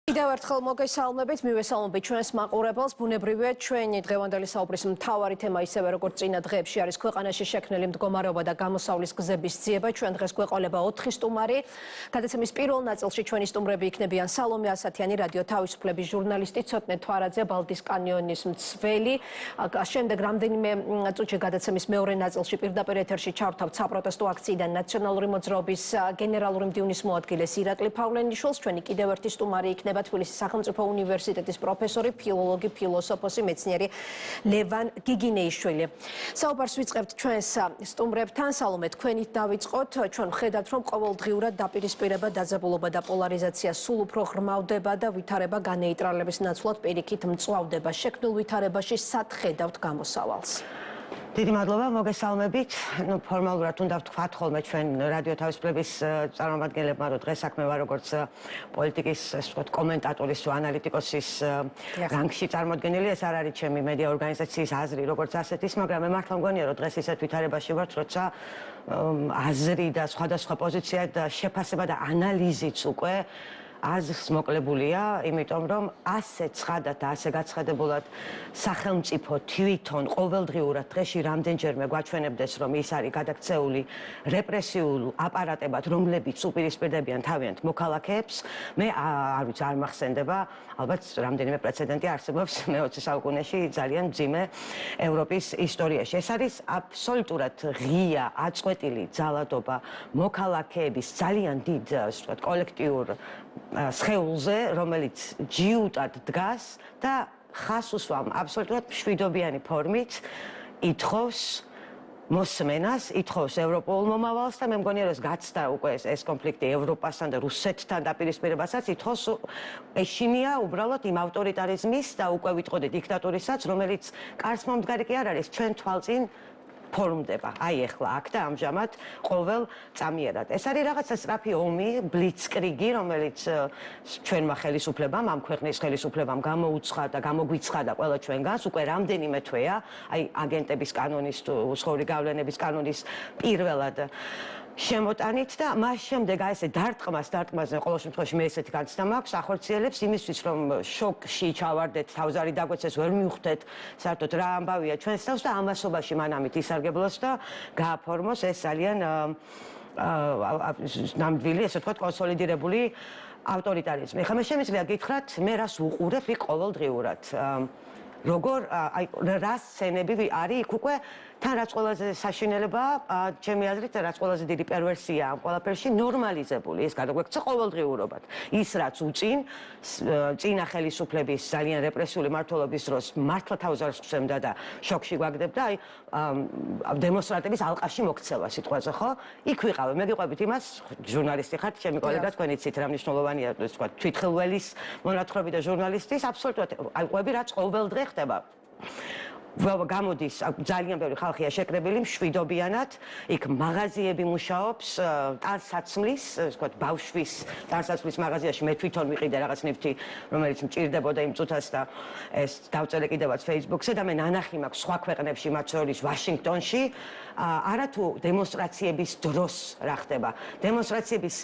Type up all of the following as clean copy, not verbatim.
კიდევ ერთხელ მოგესალმებით, მივესალმებით ჩვენს მაყურებელს. ბუნებრივია, ჩვენი დღევანდელი საუბრის მთავარი თემა ისევე როგორც წინა დღეებში არის ქვეყანაში შექმნილი მდგომარეობა და გამოსავლის გზების ძიება. ჩვენ დღეს გვეყოლება 4 სტუმარი. გადაცემის პირველ ნაწილში ჩვენი სტუმრები იქნებიან სალომე ასათიანი, რადიო თავისუფლების ჟურნალისტი, ცოტნე თვარაძე, ბალტის კანიონის მცველი. შემდეგ რამდენიმე წუთში გადაცემის მეორე ნაწილში პირდაპირ ეთერში ჩავთავთ საპროტესტო აქციიდან ნაციონალური მოძრაობის გენერალური მდივნის მოადგილეს ირაკლი ფავლენიშვილს. ჩვენი კიდევ ერთი სტუმარი იქნება თბილისის სახელმწიფო უნივერსიტეტის პროფესორი, ფილოლოგი, ფილოსოფოსი, მეცნიერი ლევან გიგინეიშვილი. საუბარს ვიწყებთ ჩვენს სტუმრებთან. სალომე, თქვენით დავიწყოთ. ჩვენ ვხედავთ, რომ ყოველდღიურად დაპირისპირება, დაძაბულობა და პოლარიზაცია სულ უფრო ღრმავდება და ვითარება განეიტრალების ნაცვლად პირიქით მწვავდება. შექმნილ ვითარებაში სად ხედავთ გამოსავალს? დიდი მადლობა, მოგესალმებით. ფორმალურად უნდა ვთქვათ ხოლმე ჩვენ რადიო თავისუფლების წარმომადგენლებმა, რომ დღეს საქმე ვარ როგორც პოლიტიკის, ასე ვთქვათ, კომენტატორის თუ ანალიტიკოსის რანგში წარმოდგენილი. ეს არ არის ჩემი მედია ორგანიზაციის აზრი, როგორც ასეთის, მაგრამ მე მართლა მგონია, რომ დღეს ისეთ ვითარებაში ვართ, როცა აზრი და სხვადასხვა პოზიცია და შეფასება და ანალიზიც უკვე აზრს მოკლებულია, იმიტომ რომ ასე ცხადად და ასე გაცხადებულად სახელმწიფო თვითონ ყოველდღიურად დღეში რამდენჯერმე გვაჩვენებდეს, რომ ის არის გადაქცეული რეპრესიულ აპარატებად, რომლებიც უპირისპირდებიან თავიანთ მოქალაქეებს. მე არ ვიცი, არ მახსენდება, ალბათ რამდენიმე პრეცედენტი არსებობს მე-20 საუკუნეში ძალიან მძიმე ევროპის ისტორიაში. ეს არის აბსოლუტურად ღია, აწყვეტილი ძალადობა მოქალაქეების ძალიან დიდ, ასე ვთქვათ, კოლექტიურ სხეულზე, რომელიც ჯიუტად დგას და ხას უსვამ აბსოლუტურად მშვიდობიანი ფორმით ითხოვს მოსმენას, ითხოვს ევროპულ მომავალს და მე მგონია, რომ გაცდა უკვე ეს კონფლიქტი ევროპასთან და რუსეთთან დაპირისპირებასაც ითხოვს ეშინია უბრალოდ იმ ავტორიტარიზმის და უკვე ვიტყოდი დიქტატურისაც, რომელიც კარს მომდგარი კი არ არის, ჩვენ თვალწინ ფორმდება. აი ახლა აქ და ამჟამად ყოველ წამიერად. ეს არის რაღაცა სწრაფი ომი, ბლიცკრიგი, რომელიც ჩვენმა ხელისუფლებამ, ამ ქვეყნის ხელისუფლებამ გამოუცხადა, გამოგვიცხადა ყველა ჩვენგანს, უკვე რამდენიმე თვეა, აი აგენტების კანონის თუ უცხოური გავლენების კანონის პირველად შემოტანით და მას შემდეგ აი ესე დარტყმაზე ყოველ შემთხვევაში მე ესეთი განცდა მაქვს, ახორციელებს იმისთვის, რომ შოკში ჩავარდეთ, თავზე დაგვეცეს, ვერ მივხვდეთ საერთოდ რა ამბავია ჩვენს თავს და ამასობაში მანამით ისარგებლოს და გააფორმოს ეს ძალიან ნამდვილი, ესე ვთქვათ, კონსოლიდირებული ავტორიტარიზმი. ხა მე შემიძლია გითხრათ, მე რას უყურებ იქ ყოველდღიურად. როგორ აი რა სცენები არის იქ უკვე თან რაც ყველაზე საშინელებაა, ჩემი აზრით, რაც ყველაზე დიდი პერვერსია ამ ყველაფერში ნორმალიზებული, ეს გადაგვექცა ყოველდღიურობად. ის რაც უწინ წინა ხელისუფლების ძალიან რეპრესიული მმართველობის დროს მართლა თავს არ სცემდა და შოკში გვაგდებდა, აი დემონსტრანტების ალყაში მოქცევა სიტყვაზე, ხო? იქ ვიყავი, მე გიყვებით იმას, ჟურნალისტი ხართ, ჩემი კოლეგა თქვენ იცით რა მნიშვნელოვანია, ასე ვთქვათ, თვითხელველის მონათხრობი და ჟურნალისტის აბსოლუტურად აი ყვები რაც ყოველდღე ხდება. გამოდის ძალიან ბევრი ხალხია შეკრებილი მშვიდობიანად, იქ მაღაზიები მუშაობს, ტანსაცმლის, ასე ვთქვათ, ბავშვის ტანსაცმლის მაღაზიაში მე თვითონ ვიყიდე რაღაც ნივთი, რომელიც მჭირდებოდა იმ წუთას და ეს დავწერე კიდევაც Facebook-ზე და მე ნანახი მაქვს სხვა ქვეყნებში, მათ შორის ვაშინგტონში, არათუ დემონსტრაციების დროს რა ხდება. დემონსტრაციების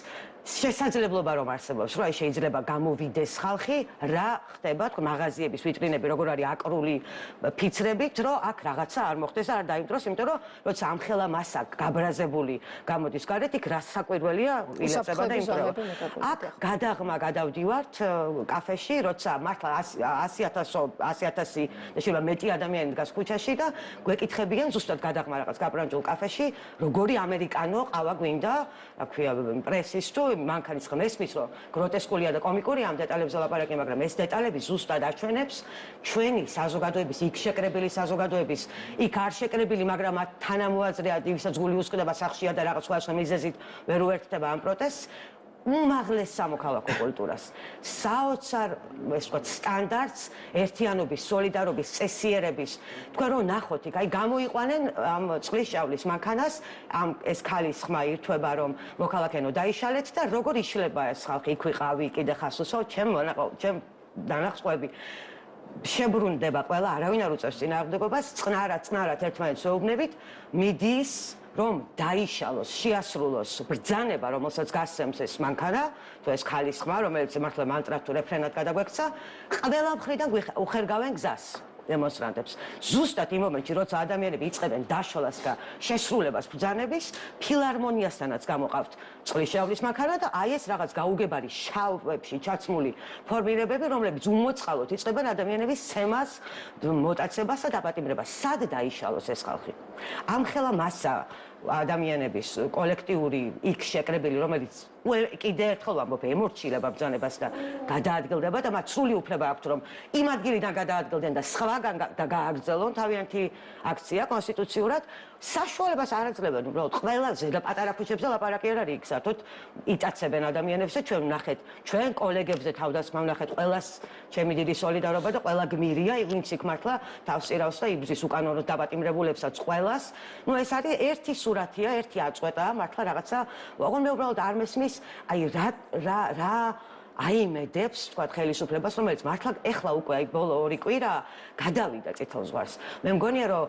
შესაძლებლობა რომ არსებობს, რომ აი შეიძლება გამოვიდეს ხალხი, რა ხდება, თქო, მაღაზიების ვიტრინები როგორ არის აკრული ფიცრებით, რომ აქ რაღაცა არ მოხდეს და არ დაიმტვროს, იმიტომ რომ როცა ამხელა მასა გაბრაზებული გამოდის გარეთ, იქ რა საკვირველია ილოცება და იმტვრება. აქ გადაღმა გადავდივართ კაფეში, როცა მართლა 100,000 და შეიძლება მეტი ადამიანი დგას ქუჩაში და გვეკითხებიან ზუსტად გადაღმა რაღაც გაბრანჯულ კაფეში, როგორი ამერიკანო ყავა გვინდა, რა ქვია, პრესის თუ მანქანის ხმა ესმის, რომ გროტესკულია და კომიკურია ამ დეტალებზე ლაპარაკი, მაგრამ ეს დეტალები ზუსტად აჩვენებს ჩვენი საზოგადოების, იქ შეკრებილი საზოგადოების, იქ არ შეკრებილი, მაგრამ მათ თანამოაზრეა, ვისაც გული უსყდება სახლშია და რაღაც სხვა მიზეზით ვერ უერთდება ამ პროტესტს, უმაღლეს სამოქალაქო კულტურას, საოცარ, ეს ვთქვათ, სტანდარტს, ერთიანობის, სოლიდარობის, წესიერების. თქვენ რომ ნახოთ იქ, აი გამოიყვანენ ამ წყლის ჭავლის მანქანას, ეს ქალის ხმა ირთვება, რომ მოქალაქენო დაიშალეთ და როგორ იშლება ეს ხალხი, იქ ვიყავი, კიდე ხას უსვავ, ჩემ დანახსყვები. შებრუნდება ყველა, არავინ არ უწევს წინააღმდეგობას, წყნარად ერთმანეთს ეუბნებით, მიდის რომ დაიშალოს, შეასრულოს ბრძანება, რომელსაც გასცემს ეს მანქანა, თუ ეს ქალის ხმა, რომელიც მართლა მანტრად თუ რეფრენად გადაგვექცა, ყველა მხრიდან უხერგავენ გზას დემონსტრანტებს. ზუსტად იმ მომენტში, როცა ადამიანები იწყებენ დაშოლას და შესრულებას ბრძანების, ფილარმონიასთანაც გამოყავთ წყლის შეავლის მანქანა და აი ეს რაღაც გაუგებარი შავებში ჩაცმული ფორმირებები, რომლებიც უმოწყალოდ იწყებენ ადამიანების ცემას, მოტაცებას და დაპატიმრებას. სად დაიშალოს ეს ხალხი? ამხელა მასა ადამიანების კოლექტიური იქ შეკრებილი, რომელიც კიდე ერთხელ ვამბობ, ემორჩილება ბრძანებას და გადაადგილდება და მათ სრული უფლება აქვთ, რომ იმ ადგილიდან გადაადგილდნენ და სხვაგან გააგრძელონ თავიანთი აქცია კონსტიტუციურად, საშუალებას არ აძლევენ უბრალოდ ყველაზე და პატარა ქუჩებზე ლაპარაკი არ არის იქ საერთოდ იტაცებენ ადამიანებს და ჩვენ ვნახეთ, ჩვენ კოლეგებზე თავდასხმა ვნახეთ ყველას ჩემი დიდი სოლიდარობა და ყველა გმირია, ვინც იქ მართლა თავს ირავს და იბრძვის უკანონოდ დაპატიმრებულებსაც ყველას. ნუ ეს არის ერთი სურათია, ერთი აწყვეტაა, მართლა რაღაცა, ოღონ მე უბრალოდ არ მესმის აი რა აიმედებს თქვა ხელისუფლებას, რომელიც მართლა ეხლა უკვე აი ბოლო 2 კვირა გადავიდა წითელ ზღვარს. მე მგონია რომ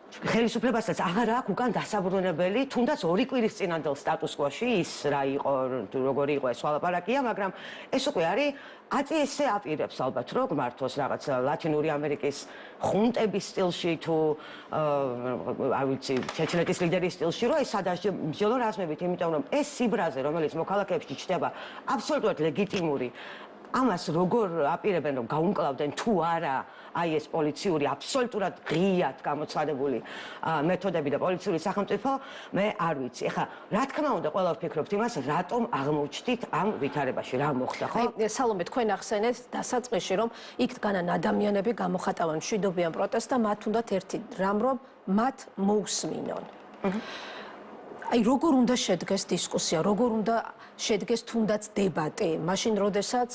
ხელისუფლებასაც აღარ აქვს უკან დასაბრუნებელი, თუნდაც 2 კვირის წინანდელ სტატუს-კვოში ის რა იყო, როგორი იყო ეს ლაპარაკია, მაგრამ ეს უკვე არის აწესე აპირებს ალბათ რომ გმართოს რაღაც ლათინური ამერიკის ხუნტების სტილში თუ არ ვიცი ჩეჩნეთის ლიდერის სტილში რომ ეს სადასჯელო რაზმებით, იმიტომ რომ ეს სიბრაზე რომელიც მოქალაქეებში ჩნდება აბსოლუტურად ლეგიტიმური ამას როგორ აპირებენ რომ გაუმკლავდნენ თუ არა აი ეს პოლიციური აბსოლუტურად ღიად გამოცხადებული მეთოდები და პოლიციური სახელმწიფო მე არ ვიცი. ეხლა რა თქმა უნდა ყველა ვფიქრობთ იმას რატომ აღმოჩნდით ამ ვითარებაში რა მოხდა ხო? აი სალომე თქვენ ახსენეთ დასაწყისში რომ იქ დგანან ადამიანები გამოხატავენ მშვიდობიან პროტესტს და მათ უნდათ ერთი რამ რომ მათ მოусმინონ. აი როგორ უნდა შედგეს დისკუსია, როგორ უნდა შედგეს თუნდაც დებატი, მაშინ როდესაც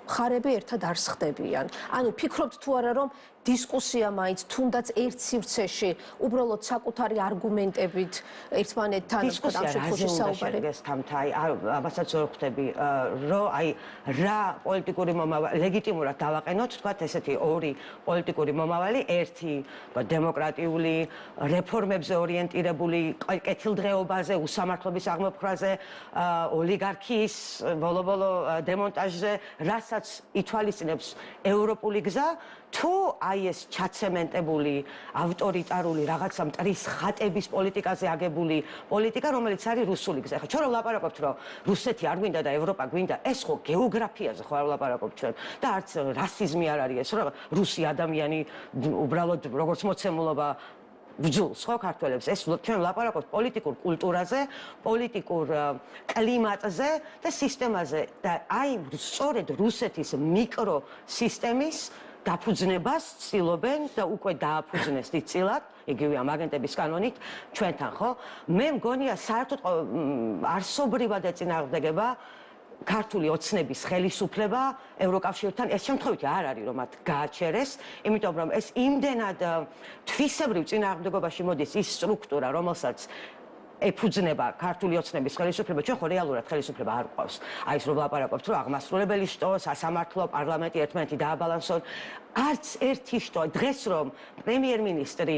ხარები ერთად არ სხდებიან. ანუ ფიქრობთ თუ არა რომ დისკუსია მაინც თუნდაც ერთ სივრცეში უბრალოდ საკუთარი არგუმენტებით ერთმანეთთან ამ შემთხვევაში საუბარი თამთაი ამასაც ვერ ხვდები რომ აი რა პოლიტიკური მომავალი ლეგიტიმურად დავაყენოთ თქვათ ესეთი ორი პოლიტიკური მომავალი ერთი დემოკრატიული რეფორმებზე ორიენტირებული კეთილდღეობაზე უსამართლობის აღმოფხვრაზე ოლიგარქიის ბოლო-ბოლო დემონტაჟზე რასაც ითვალისწინებს ევროპული გზა თუ აი ეს ჩაცემენტებული ავტორიტარული რაღაცა მტრის ხატების პოლიტიკაზე აგებული პოლიტიკა რომელიც არის რუსული გზა. ხა ჩვენ რომ ლაპარაკობთ რომ რუსეთი არ გვინდა და ევროპა გვინდა, ეს ხო გეოგრაფიაზე ხო არ ლაპარაკობთ ჩვენ და არც რასიზმი არ არის ეს რომ რუსი ადამიანი უბრალოდ როგორც მოცემულობა ბძულს ხო ქართველებს ეს ჩვენ ლაპარაკობთ პოლიტიკურ კულტურაზე, პოლიტიკურ კლიმატზე და სისტემაზე და აი სწორედ რუსეთის მიკროსისტემის დაფუძნებას ცდილობენ და უკვე დააფუძნეს დიდწილად, იგივე ამ აგენტების კანონით ჩვენთან, ხო? მე მგონია საერთოდ არსობრივად ეწინააღმდეგება ქართული ოცნების ხელისუფლება ევროკავშირთან ეს შემთხვევით არ არის რომ მათ გააჩერეს, იმიტომ რომ ეს იმდენად თვისებრივ წინააღმდეგობაში მოდის ის სტრუქტურა, რომელსაც ეფუძნება ქართული ოცნების ხელისუფლება, ჩვენ ხო რეალურად ხელისუფლება არ გვყავს. აი ეს რომ ვლაპარაკობთ, რომ აღმასრულებელი შტო, სასამართლო, პარლამენტი ერთმანეთი დააბალანსონ, არც ერთი შტო დღეს რომ პრემიერ-მინისტრი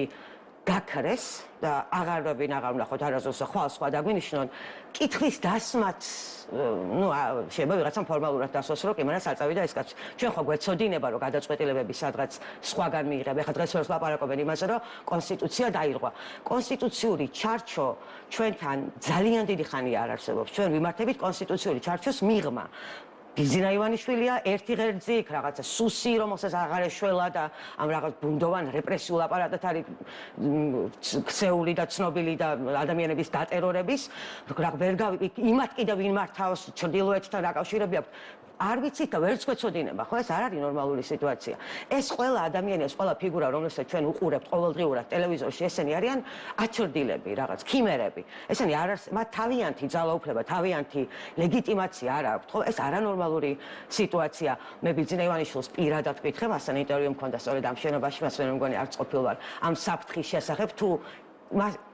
გაქრეს და აღარ ვნახოთ არასდროს სხვა დაგვინიშნონ, კითხვის დასმაც ნუ შეიძლება ვიღაცამ ფორმალურად დასვას რომ იმანას აწევიდა ეს კაცი. ჩვენ ხო გვეცოდინება რომ გადაწყვეტილებები სადღაც სხვაგან მიიღება. ეხლა დღეს ვერს ლაპარაკობენ იმაზე რომ კონსტიტუცია დაირღვა. კონსტიტუციური ჩარჩო ჩვენთან ძალიან დიდი ხანია არ არსებობს. ჩვენ ვიმართებით კონსტიტუციური ჩარჩოს მიღმა. გიზინა ივანიშვილია ერთი ღერძი, რაღაცა სუსი, რომელსაც აღარ ეშველა და ამ რაღაც ბუნდოვან რეპრესიულ აპარატად არის ქცეული და ცნობილი და ადამიანების დატერორების, იმათ კიდევ ვინ მართავს ჩრდილოეთთან დაკავშირები აქვს. არ ვიცით და ვერც გვეცოდინება, ხო ეს არ არის ნორმალური სიტუაცია. ეს ყველა ადამიანი, ეს ყველა ფიგურა, რომელსაც ჩვენ უყურებთ ყოველდღიურად ტელევიზორში, ესენი არიან აჩრდილები, რაღაც ქიმერები. ესენი არ არის, მათ თავიანთი ძალაუფლება, თავიანთი ლეგიტიმაცია არ აქვთ, ხო? ეს არანორმალური სიტუაცია. მე ბიძინა ივანიშვილს პირადად ვკითხე, მასთან ინტერვიუ მქონდა სწორედ ამ შენობაში, მას მე მგონი არც ყოფილვარ ამ საფრთხის შესახებ, თუ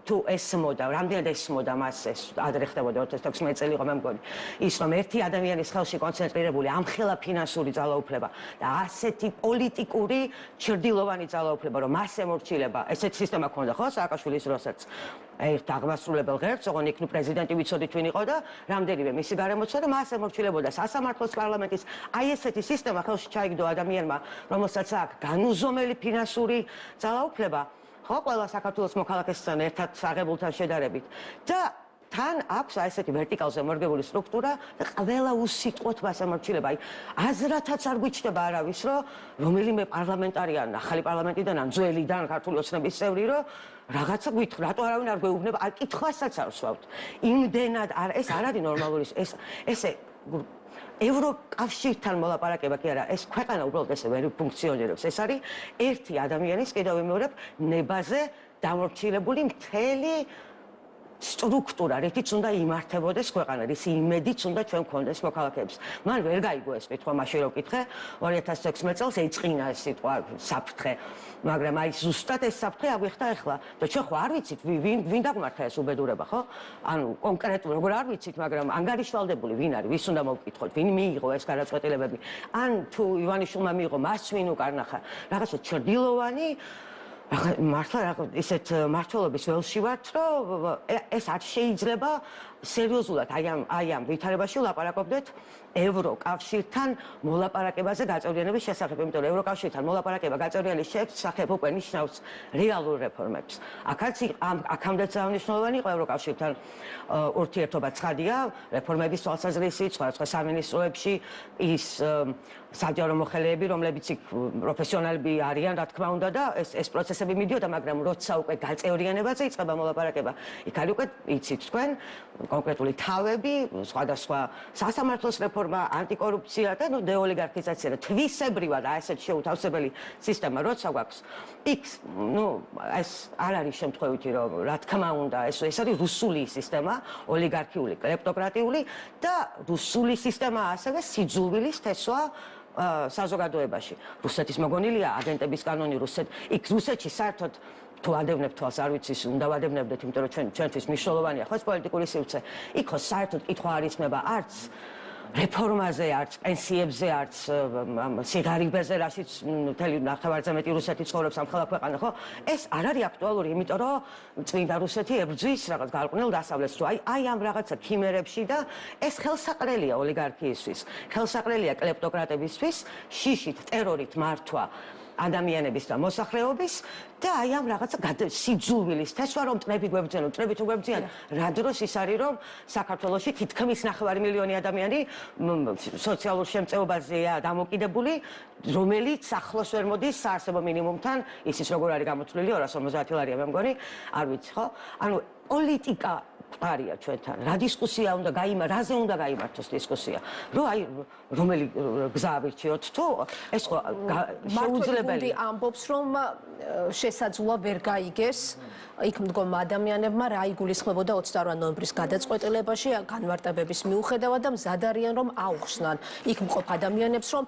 თუ ესმოდა, რამდენად ესმოდა მას ეს ადრე ხდებოდა 2016 წელი იყო მე მგონი. ის რომ ერთი ადამიანის ხელში კონცენტრირებული ამხელა ფინანსური ძალაუფლება და ასეთი პოლიტიკური ჩრდილოვანი ძალაუფლება, რომ მას ემორჩილება, ესეთი სისტემა ქონდა ხო სააკაშვილის დროსაც. ერთ აღმასრულებელ ღერს, ოღონდ იქ ნუ პრეზიდენტი ვიცოდით ვინ იყო და რამდენიმე მისი გარემოცვა და მას ემორჩილებოდა სასამართლოს პარლამენტის. აი ესეთი სისტემა ხელში ჩაიგდო ადამიანმა, რომელსაც აქვს განუზომელი ფინანსური ძალაუფლება. ხო, ყველა საქართველოს მოქალაქესთან ერთად აღებულთან შედარებით და თან აქვს აი ესეთი ვერტიკალზე მორგებული სტრუქტურა და ყველა უსიტყვოდ მას ემორჩილება. აი აზრათაც არ გვიჩნდება არავის, რომ რომელიმე პარლამენტარიან, ახალი პარლამენტიდან ან ძველიდან ქართული ოცნების წევრი, რომ რაღაცა გვითხრა, რატო არავინ არ გვეუბნება, აი კითხვასაც არ ვსვავთ. იმდენად ეს არ არის ნორმალური, ესე ევროკავშირთან მოლაპარაკება კი არა, ეს ქვეყანა უბრალოდ ესე ვერ ფუნქციონირებს. ეს არის ერთი ადამიანის, კიდევ ვიმეორებ, ნებაზე დამორჩილებული მთელი სტრუქტურა, რითიც უნდა იმართებოდეს ქვეყანა, რის იმედიც უნდა ჩვენ გქონდეს მოქალაქეებს. მან ვერ გაიგო ეს კითხვა, მაშინ რო ვკითხე, 2016 წელს ეწყინა ეს სიტყვა საფრთხე, მაგრამ აი ზუსტად ეს საფრთხე აგვიხდა ახლა. და ჩვენ ხო არ ვიცით ვინ დაგმართა ეს უბედურება, ხო? ანუ კონკრეტულად როგორ არ ვიცით, მაგრამ ანგარიშვალდებული ვინ არის, ვის უნდა მოვკითხოთ, ვინ მიიღო ეს გადაწყვეტილებები. ან თუ ივანიშვილმა მიიღო, მას ვინ უკარნახა, რაღაცა ჩრდილოვანი მართლა ისეთ მართლობის ველში ვართ, რომ ეს არ შეიძლება სერიოზულად აი ამ ვითარებაში ვლაპარაკობდეთ ევროკავშირთან მოლაპარაკებაზე გაწევრიანების შესახებ, იმიტომ რომ ევროკავშირთან მოლაპარაკება გაწევრიანების შესახებ უკვე ნიშნავს რეალურ რეფორმებს. აქამდეც აღნიშნულოვანი იყო ევროკავშირთან ურთიერთობა ცხადია, რეფორმების თვალსაზრისით, სხვადასხვა სამინისტროებში ის საჯარო მოხელეები, რომლებიც იქ პროფესიონალები არიან, რა თქმა უნდა და ეს პროცესები მიდიოდა, მაგრამ როცა უკვე გაწევრიანებაზე იწყება მოლაპარაკება, იქ არის უკვე იცით თქვენ კონკრეტული თავები, სხვადასხვა სასამართლოს რეფორმა, ანტიკორუფცია და ნუ დეოლიგარქიზაცია და თვისებრივად ასეთ შეუთავსებელი სისტემა როცა გვაქვს. იქ ნუ ეს არ არის შემთხვევითი რომ რა თქმა უნდა ეს არის რუსული სისტემა, ოლიგარქიული, კლეპტოკრატიული და რუსული სისტემა ასევე სიძულვილის თესვა საზოგადოებაში. რუსეთის მოგონილია აგენტების კანონი, იქ რუსეთში საერთოდ თუ ადევნებთ თვალს არ ვიცი, უნდა ვადევნებდეთ, იმიტომ რომ ჩვენთვის მნიშვნელოვანია ხო ეს პოლიტიკური სივრცე. იქ ხო საერთოდ კითხვა არ ისმება არც რეფორმაზე, არც პენსიებზე, არც სიგარებაზე, რაშიც მთელი ნახევარზე მეტი რუსეთი ცხოვრობს ამ ხელა ქვეყანა, ხო? ეს არ არის აქტუალური, იმიტომ რომ წმინდა რუსეთი ებრძვის რაღაც გარყვნილ დასავლეთს, თუ აი ამ რაღაცა ქიმერებში და ეს ხელსაყრელია ოლიგარქიისთვის, ხელსაყრელია კლეპტოკრატებისთვის, შიშით, ტერორით მართვა ადამიანების და მოსახლეობის და აი ამ რაღაცა სიძულვილის თესვა რომ წნები გვებრძენო, წნებით უგვებძიან, რა დროს ის არის რომ საქართველოში თითქმის 9 მილიონი ადამიანი სოციალურ შემწეობაზეა დამოკიდებული, რომელიც ახლოს ვერ მოდის საარსებო მინიმუმთან, ისიც როგორ არის გამოთვლილი 250 ლარია მე მგონი, არ ვიცი ხო? ანუ პოლიტიკა ყარია ჩვენთან. რა დისკუსია უნდა რაზე უნდა გაიმართოს დისკუსია? რომ აი რომელი გზა ავირჩიოთ თუ ეს ხო შეუძლებელია. ამბობს რომ შესაძლოა ვერ გაიგეს იქ მდგომ ადამიანებმა რა იგულისხმებოდა 28 ნოემბრის გადაწყვეტილებაში განმარტებების მიუხედავად და მზად არიან რომ აუხსნან იქ მყოფ ადამიანებს რომ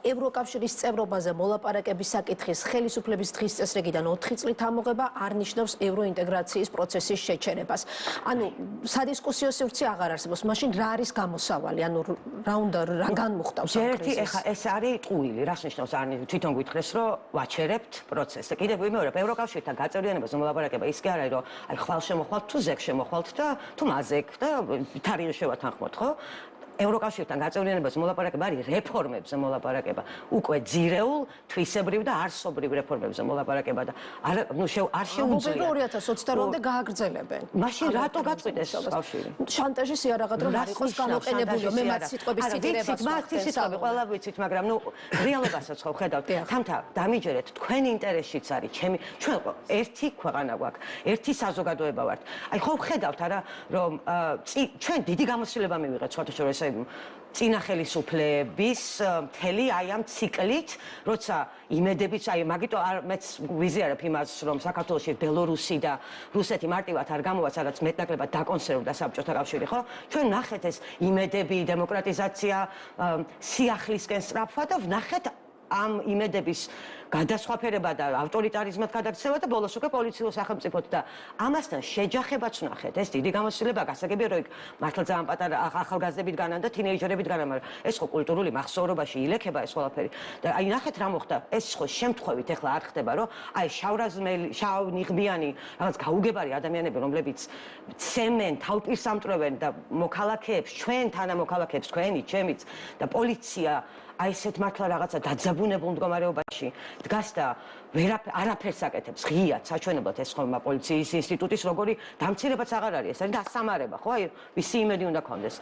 ევროკავშირის წევრობაზე მოლაპარაკების საკითხის ხელისუფლების დღის წესრიგიდან 4 წლით ამოღება არ ნიშნავს ევროინტეგრაციის პროცესის შეჩერებას. ანუ სადისკუსიო სივრცე აღარ არსებობს. მაშინ რა არის გამოსავალი? ანუ რა უნდა რა განმუხტავს ამ კრიზისს? ეხა ეს არის ტყუილი, რას ნიშნავს თვითონ გითხრეს რომ ვაჩერებთ პროცესს. და კიდევ ვიმეორებ ევროკავშირთან გაწევრიანებაზე მოლაპარაკება ის კი არა რომ აი ხვალ შემოხვალთ თუ ზეგ შემოხვალთ და თუ მაზეგ და თარიღი შევათანხმოთ, ხო? ევროკავშირთან გაწევრიანებაზე მოლაპარაკება არის რეფორმებზე მოლაპარაკება. უკვე ძირეულ, თვისებრივ და არსობრივ რეფორმებზე მოლაპარაკება და არ შეუძლია. 2028-მდე გააგრძელებენ. მაშინ რატო გაწყვიტეს კავშირი? შანტაჟის იარაღად რომ არ იყოს გამოყენებული, მე მათ სიტყვების ციტირებას ვახდენს. სიტყვები ყველა ვიცით, მაგრამ ნუ რეალობასაც ხო ხედავთ. თამთა დამიჯერეთ, თქვენ ინტერესშიც არის, ჩვენ ერთი ქვეყანა გვაქვს, ერთი საზოგადოება ვართ. აი ხო ხედავთ არა, რომ ჩვენ დიდი გამოცდილება მივიღეთ სხვათაშორის წინა ხელისუფლების მთელი აი ამ ციკლით, როცა იმედებით, აი მაგიტო მეც ვიზიარებ იმას, რომ საქართველოში ბელორუსი და რუსეთი მარტივად არ გამოვა, სადაც მეტნაკლებად დაკონსერვდა საბჭოთა კავშირი, ხო? ჩვენ ვნახეთ ეს იმედები, დემოკრატიზაცია, სიახლისკენ სწრაფვა და ვნახეთ ამ იმედების გადასხვაფერება და ავტორიტარიზმად გადაქცევა და ბოლოს უკვე პოლიციურ სახელმწიფოდ და ამასთან შეჯახებაც ვნახეთ. ეს დიდი გამოცდილება გასაგებია, რომ იქ მართლა ძალიან პატარა ახალგაზრდებით განან და თინეიჯერებით განან, მაგრამ ეს ხო კულტურული მახსოვრობაში ილექება ეს ყველაფერი. და აი ნახეთ რა მოხდა. ეს ხო შემთხვევით ეხლა არ ხდება, რომ აი შავნიღბიანი რაღაც გაუგებარი ადამიანები, რომლებიც ცემენ, თავპირს ამტვრევენ და მოქალაქეებს, ჩვენ თანამოქალაქეებს, თქვენი, ჩემიც და პოლიცია აი ესეთ მართლა რაღაცა დაძაბუნებულ მდგომარეობაში დგას და არაფერს აკეთებს ღიად საჩვენებლად ეს ხომ პოლიციის ინსტიტუტის როგორი დამცირებაც აღარ არის ეს არის დასამარება ხო აი ვისი იმედი უნდა გქონდეს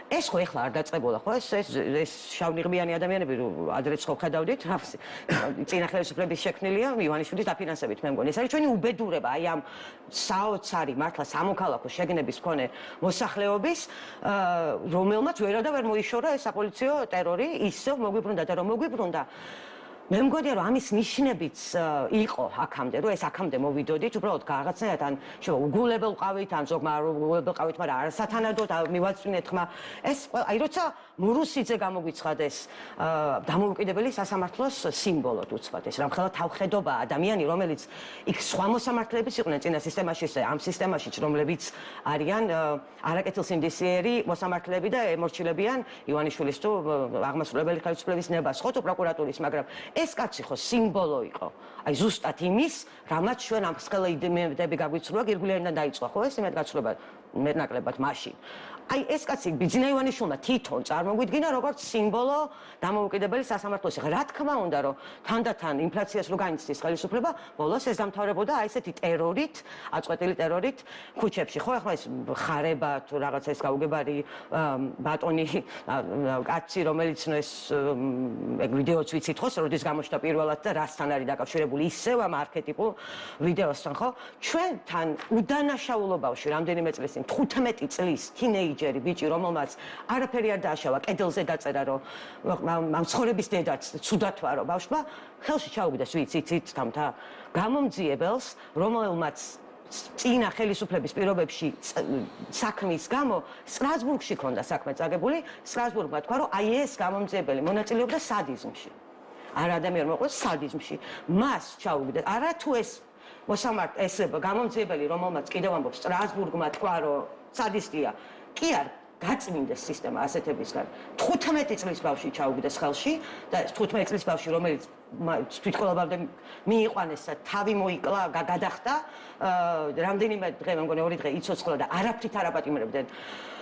ეს ხო ეხლა არ დაწყებულა ხო ეს შავნიღბიანი ადამიანები ადრეც ხო ხედავდით რა წინა ხელისუფლების შექმნილია ივანიშვილის დაფინანსებით მე მგონი ეს არის ჩვენი უბედურება აი ამ საოცარი მართლა სამოქალაქო შეგნების მქონე მოსახლეობის რომელმაც ვერა და ვერ მოიშორა ეს საპოლიციო ტერორი ისევ მოგვიბრუნდა და რომ მოგვიბრუნდა მე მგონია რომ ამის ნიშნებიც იყო აქამდე რომ ეს აქამდე მოვიდოდით უბრალოდ რაღაცნაირად ან შევა უგულებელ ყავით ან ზოგმა უგულებელ ყავით მაგრამ არასათანადოდ მივაწვინეთ ხმა ეს აი როცა მურუსიძე გამოგვიცხადეს დამოუკიდებელი სასამართლოს სიმბოლოდ უცბად ეს რამხელა თავხედობა ადამიანი რომელიც იქ სხვა მოსამართლეებიც იყვნენ წინა სისტემაში და ამ სისტემაშიც რომლებიც არიან არაკეთილსინდისიერი მოსამართლეები და ემორჩილებიან ივანიშვილის თუ აღმასრულებელი ხელისუფლების ნებას ხო თუ პროკურატურის მაგრამ ეს კაცი ხო სიმბოლო იყო. აი ზუსტად იმის, რამაც ჩვენ ამ ხელა იდეები გაგვიცრუა, გირგვლიანიდან დაიწყო, ხო ეს იმედგაცრუება მეტნაკლებად მაშინ. აი ეს კაცი ბიძინა ივანიშვილმა თვითონ წარმოგვიდგინა როგორც სიმბოლო დამოუკიდებელი სასამართლოს. რა თქმა უნდა, რომ თანდათან ინფლაციას რო განიცდის ხელისუფლება, ბოლოს ეს დამთავრებოდა აი ესეთი ტერორით, აწყვეტილი ტერორით ქუჩებში, ხო ახლა ეს ხარება თუ რაღაცა ეს გაუგებარი ბატონი კაცი რომელიც ეს ვიდეოც ვიცით ხო, როდის გამოჩნდა პირველად და რასთან არის დაკავშირებული ისევ ამ არქეტიპულ ვიდეოსთან, ხო? ჩვენთან უდანაშაულობაში რამდენიმე წლის წინ 15 წლის თინეიჯერი ბიჭი რომელმაც არაფერი არ დააშავა კედელზე დაწერა რომ ამ ცხოვრების დედაც ცუდად ვარო ბავშვმა ხელში ჩაუგდეს ვიცით თამთა გამომძიებელს რომელმაც წინა ხელისუფლების პირობებში საქმის გამო სტრასბურგში ქონდა საქმე წაგებული სტრასბურგმა თქვა რომ აი ეს გამომძიებელი მონაწილეობდა სადიზმში არ ადამიანი მოყოლს სადიზმში მას ჩაუგდეს არა თუ ეს ეს გამომძიებელი რომელმაც კიდევ ამბობს სტრასბურგმა თქვა რომ სადისტია კი არ გაწმინდეს სისტემა ასეთებისგან 15 წლის ბავშვი ჩაუგდეს ხელში და 15 წლის ბავშვი რომელიც თვითკვლავამდე მიიყვანეს და თავი მოიკლა გადახტა რამდენიმე დღე მე მგონი 2 დღე იცოცხლა და არაფრით არ აპატიმრებდნენ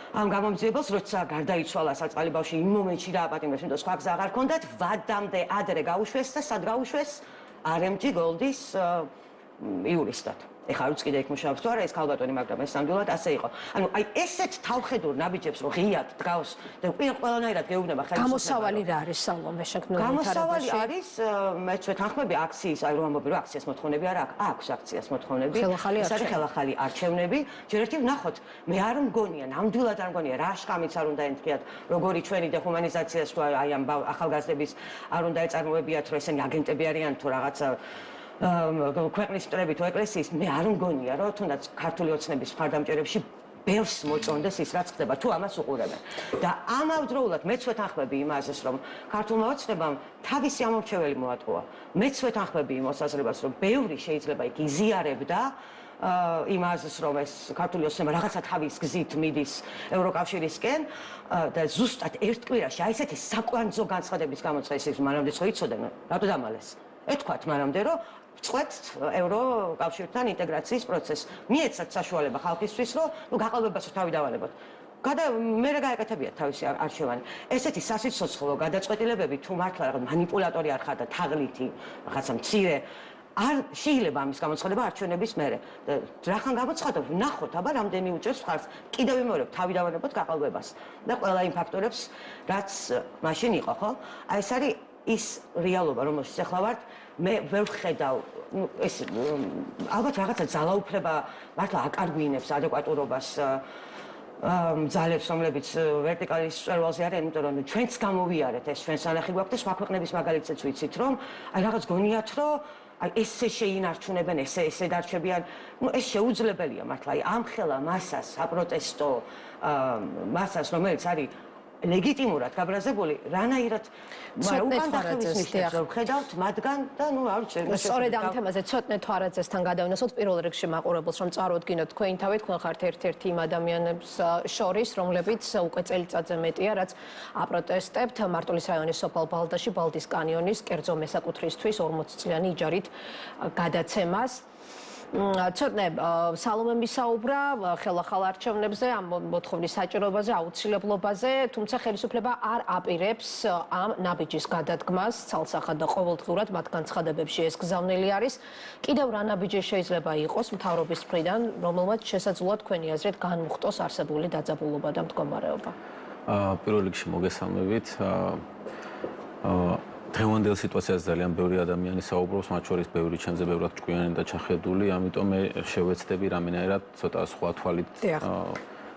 ამ გამომძიებელს როცა გარდაიცვალა საწყალი ბავშვი იმ მომენტში რა აპატიმრებს იმიტომ სხვა გზა აღარ ჰქონდათ ვადამდე ადრე გაუშვეს და სად გაუშვეს RMG Gold-ის იურისტად ეხლა არ უწკიდე იქ მუშაობს თუ არა ეს ქალბატონი მაგრამ ეს ნამდვილად ასე იყო ანუ აი ესეთ თავხედურ ნაბიჯებს რომ ღიად დგავს და ყველანაირად გეუბნება ხელისუფლება გამოსავალი რა არის სალომე შექმნილი გამოსავალი არის მეცვე თანხმები აქციის აი რომ ამბობი რომ აქციას მოთხოვნები არ აქვს აქციას მოთხოვნები ეს არის ხელახალი არჩევნები ჯერ ერთი ვნახოთ მე არ მგონია ნამდვილად არ მგონია რა შხამიც არ უნდა ენტყიათ როგორი ჩვენი დეჰუმანიზაციას თუ აი ამ ახალგაზრდების არ უნდა ეწარმოებიათ რომ ესენი აგენტები არიან თუ რაღაცა ქვეყნის მტრები თუ ეკლესიის მე არ მგონია რომ თუნდაც ქართული ოცნების მხარდამჭერებში ბევრს მოწონდეს ის რაც ხდება თუ ამას უყურებენ და ამავდროულად მეც ვეთანხმები იმაზეს რომ ქართულმა ოცნებამ თავისი ამორჩეველი მოატყუა მეც ვეთანხმები იმ მოსაზრებას რომ ბევრი შეიძლება იქ იზიარებდა იმაზეს რომ ეს ქართული ოცნება რაღაცა თავის გზით მიდის ევროკავშირისკენ და ზუსტად ერთ კვირაში აი ესეთი საკვანძო განცხადების გამოწესის მანამდე ხო იცოდნენ რატო დამალეს ეთქვათ მანამდე რომ წყვეთ ევროკავშირთან ინტეგრაციის პროცესს. მიეცათ საშუალება ხალხისთვის, რომ გაყალბებას თავი დავალებოთ. მე რა გაეკეთებიათ თავისი არჩევანი. ესეთი სასიცოცხლო გადაწყვეტილებები თუ მართლა რაღაც მანიპულატორი არ ხარ და თაღლითი რაღაცა მცირე არ შეიძლება ამის გამოცხადება არჩევნების მერე. რახან გამოცხადებ, ვნახოთ, აბა რამდენი უჭერს ხარს. კიდევ ვიმეორებ, თავი დავანებოთ გაყალბებას. და ყველა იმ ფაქტორებს, რაც მაშინ იყო, ხო? აი ეს არის ის რეალობა, რომელშიც ახლა ვართ. მე ვერ ვხედავ, ეს ალბათ რაღაცა ძალაუფლება მართლა აკარგვინებს ადეკვატურობას ძალებს, რომლებიც ვერტიკალის მწვერვალზე არიან, იმიტომ რომ ჩვენც გამოვიარეთ ეს ჩვენ სანახი გვაქვს და სხვა ქვეყნების მაგალითსაც ვიცით, რომ აი რაღაც გონიათ, რომ აი ესე შეინარჩუნებენ, ესე დარჩებიან. ეს შეუძლებელია მართლა. აი ამ ხელა მასას, საპროტესტო მასას, რომელიც არის ლეგიტიმურად გაბრაზებული, რანაირად მაგრამ უკან დახევის ნიშნებს რომ ხედავთ მათგან და არ ვიცი სწორედ ამ თემაზე ცოტნე თვარაძესთან გადავინახოთ პირველ რიგში მაყურებელს რომ წარუდგინოთ თქვენი თავით თქვენ ხართ ერთ-ერთი იმ ადამიანებს შორის რომლებიც უკვე წელიწადზე მეტია რაც აპროტესტებთ მარტვილის რაიონის სოფელ ბალდაში ბალდის კანიონის კერძო მესაკუთრისთვის 40 წლიანი იჯარით გადაცემას ცოტნე სალომე მისაუბრა ხელახალ არჩევნებზე ამ მოთხოვნის საჭიროებაზე აუცილებლობაზე თუმცა ხელისუფლება არ აპირებს ამ ნაბიჯის გადადგმას ცალსახად და ყოველდღურად მათ განცხადებებში ეს გზავნილი არის კიდევ რა ნაბიჯი შეიძლება იყოს მთავრობის მხრიდან რომელმაც შესაძლოა თქვენი აზრით განმუხტოს არსებული დაძაბულობა და მდგომარეობა პირველ რიგში მოგესალმებით დღევანდელ სიტუაციაზე ძალიან ბევრი ადამიანი საუბრობს, მათ შორის ბევრი ჩემზე ბევრად ჭკვიანი და ჩახედული, ამიტომ მე შევეცდები რამენერად ცოტა სხვა თვალით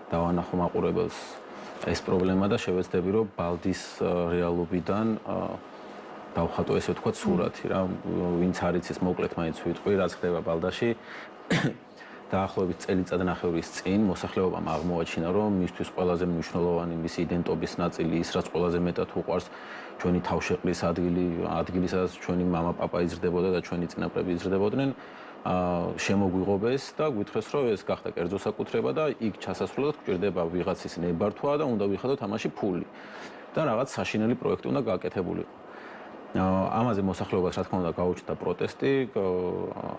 დავანახო მაყურებელს ეს პრობლემა და შევეცდები რომ ბალდის რეალობიდან დავხატო ესე ვთქვათ სურათი რა, ვინც არ იცის მოკლედ მაინც ვიტყვი, რაც ხდება ბალდაში. დაახლოებით წელიწადნახევრის წინ მოსახლეობამ აღმოაჩინა, რომ მისთვის ყველაზე მნიშვნელოვანი მისი იდენტობის ნაწილი ის, რაც ყველაზე მეტად უყვარს ჩვენი თავშეყრის ადგილი, სადაც ჩვენი მამა-პაპა იზრდებოდა და ჩვენი წინაპრები იზრდებოდნენ, შემოგვიღობეს და გვითხრეს, რომ ეს გახდა კერძო საკუთრება და იქ ჩასასვლელად გვჭირდება ვიღაცის ნებართვა და უნდა ვიხადოთ ამაში ფული. და რაღაც საშინელი პროექტი უნდა გააკეთებულიყო. ამაზე მოსახლეობას რა თქმა უნდა გაუჩნდა პროტესტი,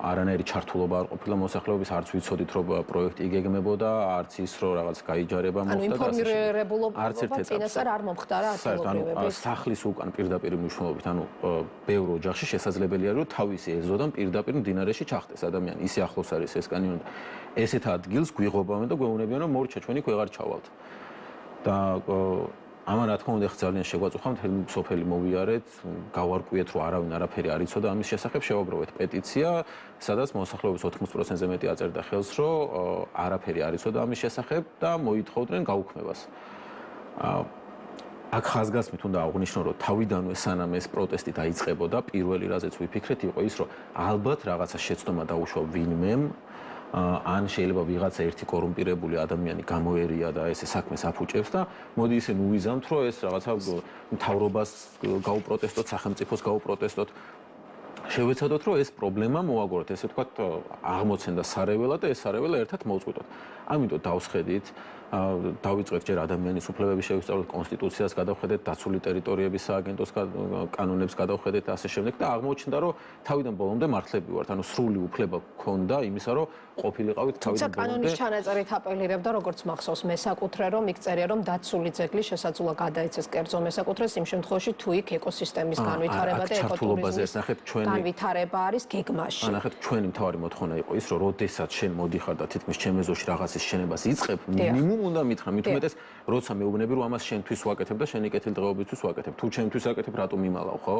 არანაირი ჩართულობა არ ყოფილა მოსახლეობის, არც ვიცოდით რომ პროექტი იგეგმებოდა, არც ის რომ რაღაც გაიჯარება მოხდა და ინფორმირებულობა წინასწარ არ მომხდარა ადგილობრივების. სახლის უკან პირდაპირ მნიშვნელობით, ბევრ ოჯახში შესაძლებელია რომ თავისი ეზოდან პირდაპირ მდინარეში ჩახტეს ადამიანი, ისე ახლოს არის ეს კანიონი. ესეთ ადგილს გვიღობავენ და გვეუბნებიან რომ მორჩა ჩვენი იქ ვეღარ ჩავალთ. და ამან რა თქმა უნდა ძალიან შეგვაწუხა მთელი სოფელი მოვიარეთ, გავარკვიეთ რომ არავინ არაფერი არ იცოდა ამის შესახებ, შევაგროვეთ პეტიცია, სადაც მოსახლეობის 80%-ზე მეტი აწერდა ხელს, რომ არაფერი არ იცოდა ამის შესახებ და მოითხოვდნენ გაუქმებას. აქ ხაზგასმით უნდა აღვნიშნო, რომ თავიდანვე სანამ ეს პროტესტი დაიწყებოდა, პირველი რაზეც ვიფიქრეთ იყო ის, რომ ალბათ რაღაცა შეცდომა დაუშვა ვინმემ ან შეიძლება ვიღაცა ერთი კორუმპირებული ადამიანი გამოერია და ესე საქმეს აფუჭებს და მოდი ისე ნუვიზამთ რომ ეს რაღაცა მთავრობას გაუპროტესტოთ, სახელმწიფოს გაუპროტესტოთ. შევეცადოთ რომ ეს პრობლემა მოვაგოროთ, ესე ვთქვათ, აღმოცენდა სარეველად და ეს სარეველა ერთად მოვწყვიტოთ. ამიტომ დავსხედით, დავიწყეთ ჯერ ადამიანის უფლებების შევისწავლეთ, კონსტიტუციას გადავხედეთ, დაცული ტერიტორიების სააგენტოს კანონებს გადავხედეთ და ასე შემდეგ და აღმოჩნდა რომ თავიდან ბოლომდე მართლები ვართ, ანუ სრული უფლება გქონდა იმისა რომ ყოფილიყავით თავიდან ბოლომდე. კანონის ჩანაწერით აპელირებდა როგორც მახსოვს მესაკუთრე რომ იქ წერია რომ დაცული ძეგლი შესაძლოა გადაიცეს კერძო მესაკუთრეს იმ შემთხვევაში თუ იქ ეკოსისტემის განვითარება და ეკოტურიზმის განვითარება არის გეგმაში. ნახეთ ჩვენი მთავარი მოთხოვნა იყო ის რომ როდესაც შენ მოდიხარ და თითქმის ჩემ ეზოში რაღაცის შენებას იწყებ, მინიმუმ უნდა მითხრა, მით უმეტეს როცა მეუბნები რომ ამას შენთვის ვაკეთებ და შენი კეთილდღეობისთვის ვაკეთებ. თუ ჩემთვის აკეთებ, რატომ იმალავ, ხო?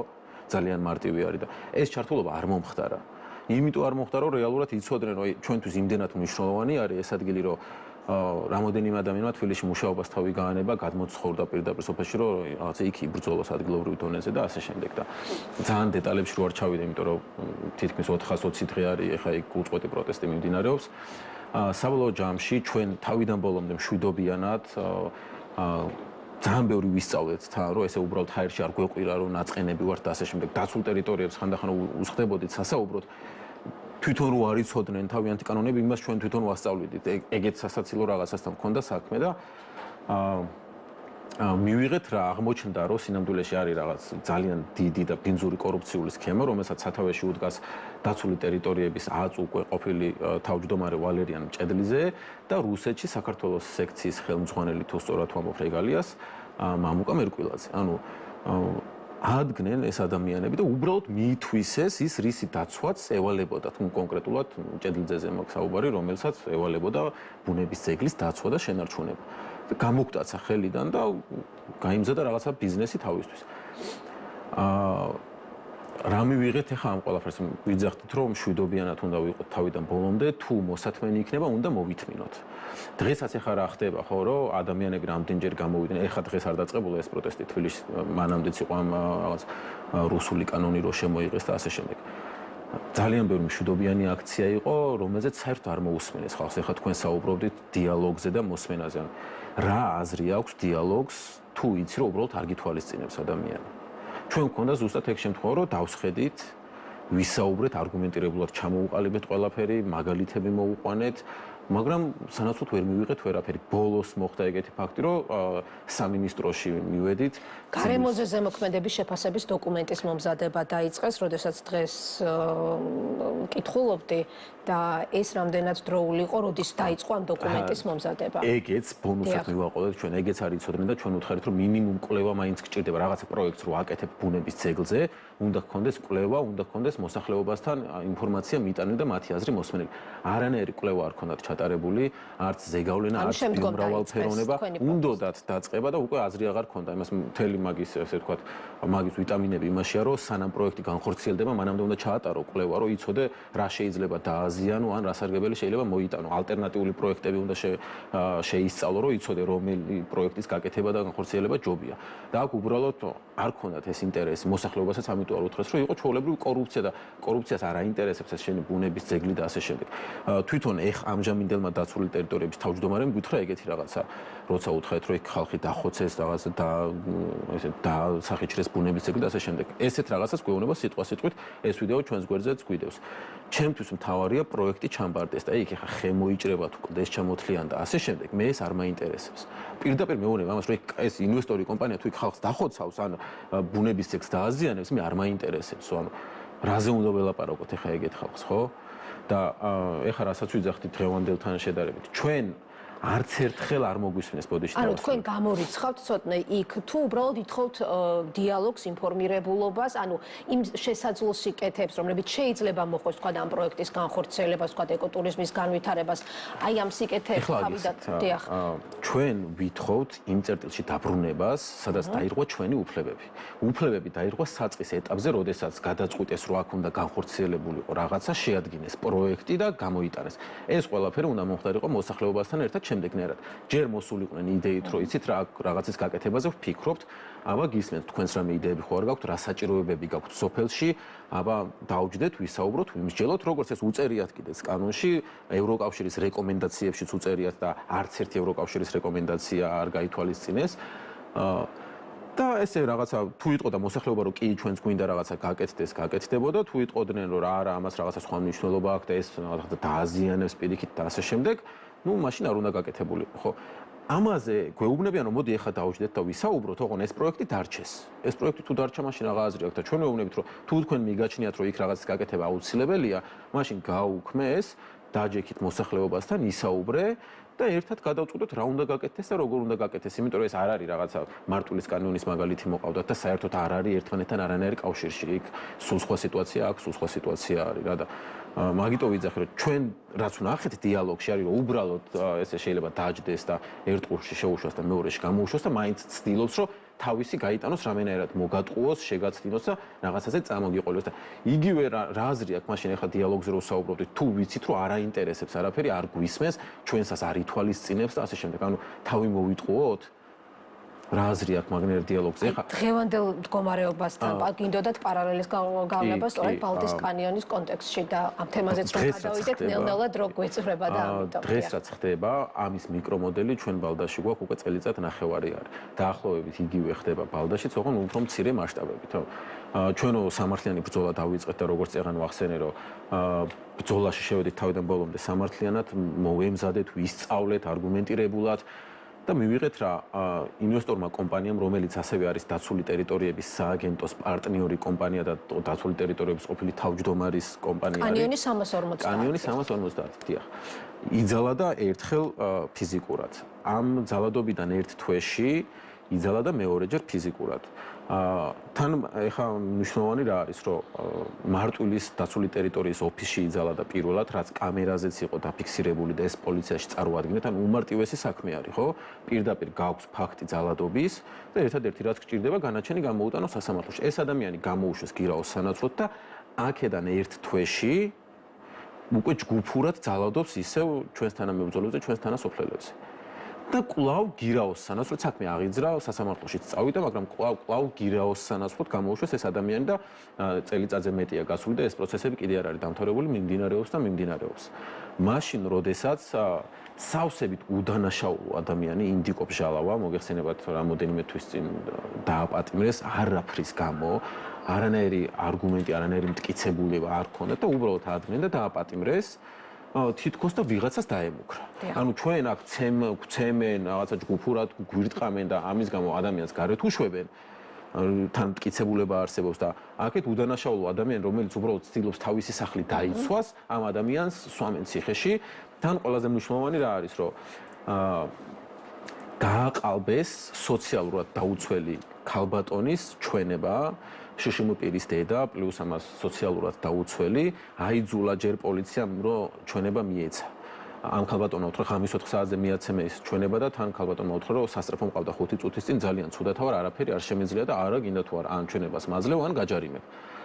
ძალიან მარტივი არის და ეს ჩართულობა არ მომხდარა. იმიტომ არ მომხდარა, რომ რეალურად იცოდნენ, რომ ჩვენთვის იმდენად მნიშვნელოვანი არის ეს ადგილი, რომ რამოდენიმე ადამიანმა თბილისში მუშაობას თავი გაანება, გადმოცხოვრდა პირდაპირ სოფელში, რომ რაღაცა იქ იბრძოლოს ადგილობრივ დონეზე და ასე შემდეგ და ძალიან დეტალებში რო არ ჩავიდე, იმიტომ რომ თითქმის 420 დღე არის ეხა იქ უწყვეტი პროტესტი მიმდინარეობს. საბოლოო ჯამში ჩვენ თავიდან ბოლომდე მშვიდობიანად ძალიან ბევრი ვისწავლეთ თან, რომ ესე უბრალოდ ჰაერში არ გვეყვირა, რომ ნაწყენები ვართ და ასე შემდეგ. დაცულ ტერიტორიებს ხანდახან უსხდებოდით სასაუბროდ. თვითონ რო არ იცოდნენ თავიანთი კანონები, იმას ჩვენ თვითონ ვასწავლიდით. ეგეც სასაცილო რაღაცასთან მქონდა საქმე და მივიღეთ რა აღმოჩნდა, რომ სინამდვილეში არის რაღაც ძალიან დიდი და ბინძური კორუფციული სქემა, რომელსაც სათავეში უდგას დაცული ტერიტორიების აწ უკვე ყოფილი თავმჯდომარე ვალერიან მჭედლიძე და რუსეთში საქართველოს სექციის ხელმძღვანელი თუ სწორად ვამბობ რეგალიას მამუკა მერკვილაძე. ანუ ადგნენ ეს ადამიანები და უბრალოდ მიითვისეს ის რისი დაცვაც ევალებოდა, თუ კონკრეტულად მჭედლიძეზე მაქვს საუბარი, რომელსაც ევალებოდა ბუნების ძეგლის დაცვა და შენარჩუნება. გამოგვტაცა ხელიდან და გაიმზადა რაღაცა ბიზნესი თავისთვის. რა მივიღეთ ახლა ამ ყველაფერს? ვიძახდით რომ მშვიდობიანად უნდა ვიყოთ თავიდან ბოლომდე, თუ მოსათმენი იქნება, უნდა მოვითმინოთ. დღესაც ახლა რა ხდება, ხო, რომ ადამიანები რამდენჯერ გამოვიდნენ, ახლა დღეს არ დაწყებულა ეს პროტესტი თბილისში, მანამდეც იყო ამ რაღაც რუსული კანონი რო შემოიღეს და ასე შემდეგ. ძალიან ბევრი მშვიდობიანი აქცია იყო, რომელზეც საერთოდ არ მოусმენეს ხალხს. ეხლა თქვენ საუბრობდით დიალოგზე და მოსმენაზე. რა აზრი აქვს დიალოგს, თუ იცი რომ უბრალოდ არ გითვალისწინებს ადამიანი. ჩვენ გვქონდა ზუსტად ეგ შემთხვევა, რომ დავსხედით, ვისაუბრეთ, არგუმენტირებულად ჩამოუყალიბეთ ყველაფერი, მაგალითები მოუყვანეთ, მაგრამ სანაცვლოდ ვერ მივიღეთ ვერაფერი. ბოლოს მოხდა ეგეთი ფაქტი, რომ სამინისტროში მივედით. გარემოზე ზემოქმედების შეფასების დოკუმენტის მომზადება დაიწყეს, როდესაც დღეს კითხულობდი და ეს რამდენად დროული იყო, როდის დაიწყო ამ დოკუმენტის მომზადება. ეგეც ბონუსად მივაყოლეთ ჩვენ, ეგეც არ იცოდნენ და ჩვენ უთხარით, რომ მინიმუმ კვლევა მაინც გჭირდება რაღაცა პროექტს რო აკეთებ ბუნების ძეგლზე, უნდა გქონდეს კვლევა, უნდა გქონდეს მოსახლეობასთან ინფორმაცია მიტანილი და მათი აზრი მოსმენელი. არანაირი კვლევა არ ქონდათ ჩატარებული, არც ზეგავლენა, არც ბიომრავალფეროვნება, უნდათ დაწყება და უკვე აზრი აღარ ქონდა. იმას მთელი მაგის, ესე ვთქვათ, მაგის ვიტამინები იმაშია, რომ სანამ პროექტი განხორციელდება, მანამდე უნდა ჩაატარო კვლევა, რომ იცოდე რა შეიძლება დააზიანო, ან რა სარგებელი შეიძლება მოიტანო. ალტერნატიული პროექტები უნდა შეისწავლო, რომ იცოდე რომელი პროექტის გაკეთება და განხორციელება ჯობია. და აქ უბრალოდ არ ქონდათ ეს ინტერესი მოსახლეობასაც, ამიტომ არ უთხრეს, რომ იყო ჩვეულებრივი კორუფცია და კორუფციას არ აინტერესებს ეს შენი ბუნების ძეგლი და ასე შემდეგ. თვითონ ამჟამინდელმა დაცული ტერიტორიების თავმჯდომარემ გითხრა ეგეთი რაღაცა, როცა უთხრეთ, რომ ხალხი დახოცეს რაღაცა და ესე დასახიჩრეს ბუნების ძეგლი და ასე შემდეგ. ესეთ რაღაცას გვეუბნება სიტყვა-სიტყვით, ეს ვიდეო ჩვენს გვერდზეც გვიდევს. ჩემთვის მთავარია პროექტი ჩამბარდეს და იქ ხა ხემო იჭრება თუ კლდეს ჩამოთლიან და ასე შემდეგ. მე ეს არ მაინტერესებს. პირდაპირ მეუბნება ამას, რომ ეს ინვესტორი კომპანია თუ იქ ხალხს დახოცავს ან ბუნების ძეგლს დააზიანებს, მე არ მაინტერესებს. ანუ რაზე უნდა ველაპარაკოთ ხა ეგეთ ხალხს, ხო? და ეხლა რასაც ვიძახდით დღევანდელთან შედარებით, ჩვენ არც ერთხელ არ მოგვისმენს ბოდიში ანუ თქვენ გამორიცხავთ ცოტნე იქ თუ უბრალოდ ითხოვთ დიალოგს, ინფორმირებულობას, ანუ იმ შესაძლო სიკეთებს, რომლებიც შეიძლება მოხდეს თქვა ამ პროექტის განხორციელებას, თქვა ეკოტურიზმის განვითარებას, აი ამ სიკეთებს თავიდან დიახ. ჩვენ ვითხოვთ იმ წერტილში დაბრუნებას, სადაც დაირღვა ჩვენი უფლებები. უფლებები დაირღვა საწყის ეტაპზე, როდესაც გადაწყვიტეს, რომ აქ უნდა განხორციელებულიყო რაღაცა, შეადგინეს პროექტი და გამოიტანეს. ეს ყველაფერი უნდა მომხდარიყო მოსახლეობასთან ერთად შემდეგნერად. ჯერ მოსულიყვნენ იდეით, რომ იცით რა რაღაცის გაკეთებაზე ვფიქრობთ, აბა გისმენთ თქვენს რამე იდეები ხო არ გაქვთ, რა საჭიროებები გაქვთ სოფელში, აბა დავჯდეთ, ვისაუბროთ, ვიმსჯელოთ, როგორც ეს უწერიათ კიდეც კანონში, ევროკავშირის რეკომენდაციებშიც უწერიათ და არც ერთი ევროკავშირის რეკომენდაცია არ გაითვალისწინეს. და ესე რაღაცა თუ იტყოდა მოსახლეობა რომ კი ჩვენს გვინდა რაღაცა გაკეთდეს, გაკეთდებოდა, თუ იტყოდნენ რომ რა არა ამას რაღაცა სხვა მნიშვნელობა აქვს და ეს რაღაცა დააზიანებს პირიქით და ასე შემდეგ, ну, მაშინ არ უნდა გაკეთებულიყო, ხო? ამაზე გვეუბნებიან რომ მოდი ახლა დავჯდეთ და ვისაუბროთ, ოღონ ეს პროექტი დარჩეს. ეს პროექტი თუ დარჩა, მაშინ რა აზრი აქვს და ჩვენ ვეუბნებით რომ თუ თქვენ მიგაჩნიათ რომ იქ რაღაცის გაკეთება აუცილებელია, მაშინ გაუქმეს, დაჯექით მოსახლეობასთან, ისაუბრე და ერთად გადავწყვიტოთ რა უნდა გაკეთდეს და როგორ უნდა გაკეთდეს, იმიტომ რომ ეს არ არის რაღაცა მარტვილის კანონის მაგალითი მოყავდათ და საერთოდ არ არის ერთმანეთთან არანაირი კავშირში. იქ სულ სხვა სიტუაცია აქვს, სულ სხვა სიტუაცია არის რა და მაგიტო ვიძახი რომ ჩვენ რაც ვნახეთ დიალოგში არის რომ უბრალოდ ესე შეიძლება დაჯდეს და ერთ ყურში შეუშვას და მეორეში გამოუშვას და მაინც ცდილობს რომ თავისი გაიტანოს რამენერად მოგატყუოს, შეგაცდინოს და რაღაცაზე წამოგიყოლოს და იგივე რა აზრი აქვს მაშინ ახლა დიალოგზე რო საუბრობთ, თუ ვიცით რომ არ აინტერესებს არაფერი, არ გვისმენს, ჩვენსაც არ ითვალისწინებს და ასე შემდეგ. ანუ თავი მოვიტყუოთ რა აზრი აქვს მაგნერ დიალოგზე? ხა დღევანდელ მდგომარეობასთან გინდოდათ პარალელის გავნება სწორედ ბალტის კანიონის კონტექსტში და ამ თემაზეც რომ გადავიდეთ, ნელ-ნელა დრო გვეწრება და ამიტომ. დღეს რაც ხდება, ამის მიკრომოდელი ჩვენ ბალდაში გვაქვს უკვე წელიწად ნახევარი არის. დაახლოებით იგივე ხდება ბალდაშიც, ოღონდ უფრო მცირე მასშტაბებით. ჩვენო სამართლიანი ბრძოლა დავიწყეთ და როგორც წეგან ვახსენე, რომ ბრძოლაში შევედით თავიდან ბოლომდე სამართლიანად, მოვემზადეთ, ვისწავლეთ არგუმენტირებულად და მივიღეთ რა ინვესტორმა კომპანიამ, რომელიც ასევე არის დაცული ტერიტორიების სააგენტოს პარტნიორი კომპანია და დაცული ტერიტორიების ყოფილი თავმჯდომარის კომპანია არის. კანიონი 350. კანიონი 350, დიახ. იძალა და ერთხელ ფიზიკურად. ამ ძალადობიდან ერთ თვეში იძალა და მეორეჯერ ფიზიკურად. თან ეხა მნიშვნელოვანი რა არის, რომ მარტვილის დაცული ტერიტორიის ოფისში იძალა და პირველად, რაც კამერაზეც იყო დაფიქსირებული და ეს პოლიციაში წარუადგინეთ, ან უმარტივესი საქმე არის, ხო? პირდაპირ გაქვს ფაქტი ძალადობის და ერთადერთი რაც გჭირდება, განაჩენი გამოუტანოს სასამართლოში. ეს ადამიანი გამოუშვეს გირაოს სანაცვლოდ და აქედან ერთ თვეში უკვე ჯგუფურად ძალადობს ისევ ჩვენს თანამებრძოლებზე, ჩვენს თანასოფლელებზე. და კვლავ გირაოსსანაც რო საქმე აღიძრა, სასამართლოშიც წავიდა, მაგრამ კვლავ გირაოსსანაც რო გამოუშვეს ეს ადამიანი და წელიწადზე მეტია გასული და ეს პროცესები კიდე არ არის დამთავრებული, მიმდინარეობს. მაშინ, როდესაც სავსებით უდანაშაულო ადამიანი ინდიკო ბჟალავა, მოგეხსენებათ რამოდენიმე თვის წინ დააპატიმრეს არაფრის გამო, არანაირი არგუმენტი, არანაირი მტკიცებულება არ ქონდა და უბრალოდ ადგენენ და დააპატიმრეს. თითქოს და ვიღაცას დაემუქრა. ანუ ჩვენ აქ გვცემენ, რაღაცა ჯგუფურად გვირტყამენ და ამის გამო ადამიანს გარეთ უშვებენ. თან მტკიცებულება არსებობს და აქეთ უდანაშაულო ადამიანი, რომელიც უბრალოდ ცდილობს თავისი სახლი დაიცვას, ამ ადამიანს სვამენ ციხეში. თან ყველაზე მნიშვნელოვანი რა არის, რომ გააყალბეს სოციალურად დაუცველი ქალბატონის ჩვენება, შშმ პირის დედა, პლუს ამას სოციალურად დაუცველი, აიძულა ჯერ პოლიციამ, რომ ჩვენება მიეცა. ამ ქალბატონმა უთხრა ხამის 4 საათზე მიაცემა ეს ჩვენება და თან ქალბატონმა უთხრა, რომ სასწრაფო მყავდა 5 წუთის წინ ძალიან ცუდათა ვარ, არაფერი არ შემეძლია და არა გინდა თუ არა ან ჩვენებას მაძლევ, ან გაჯარიმებ.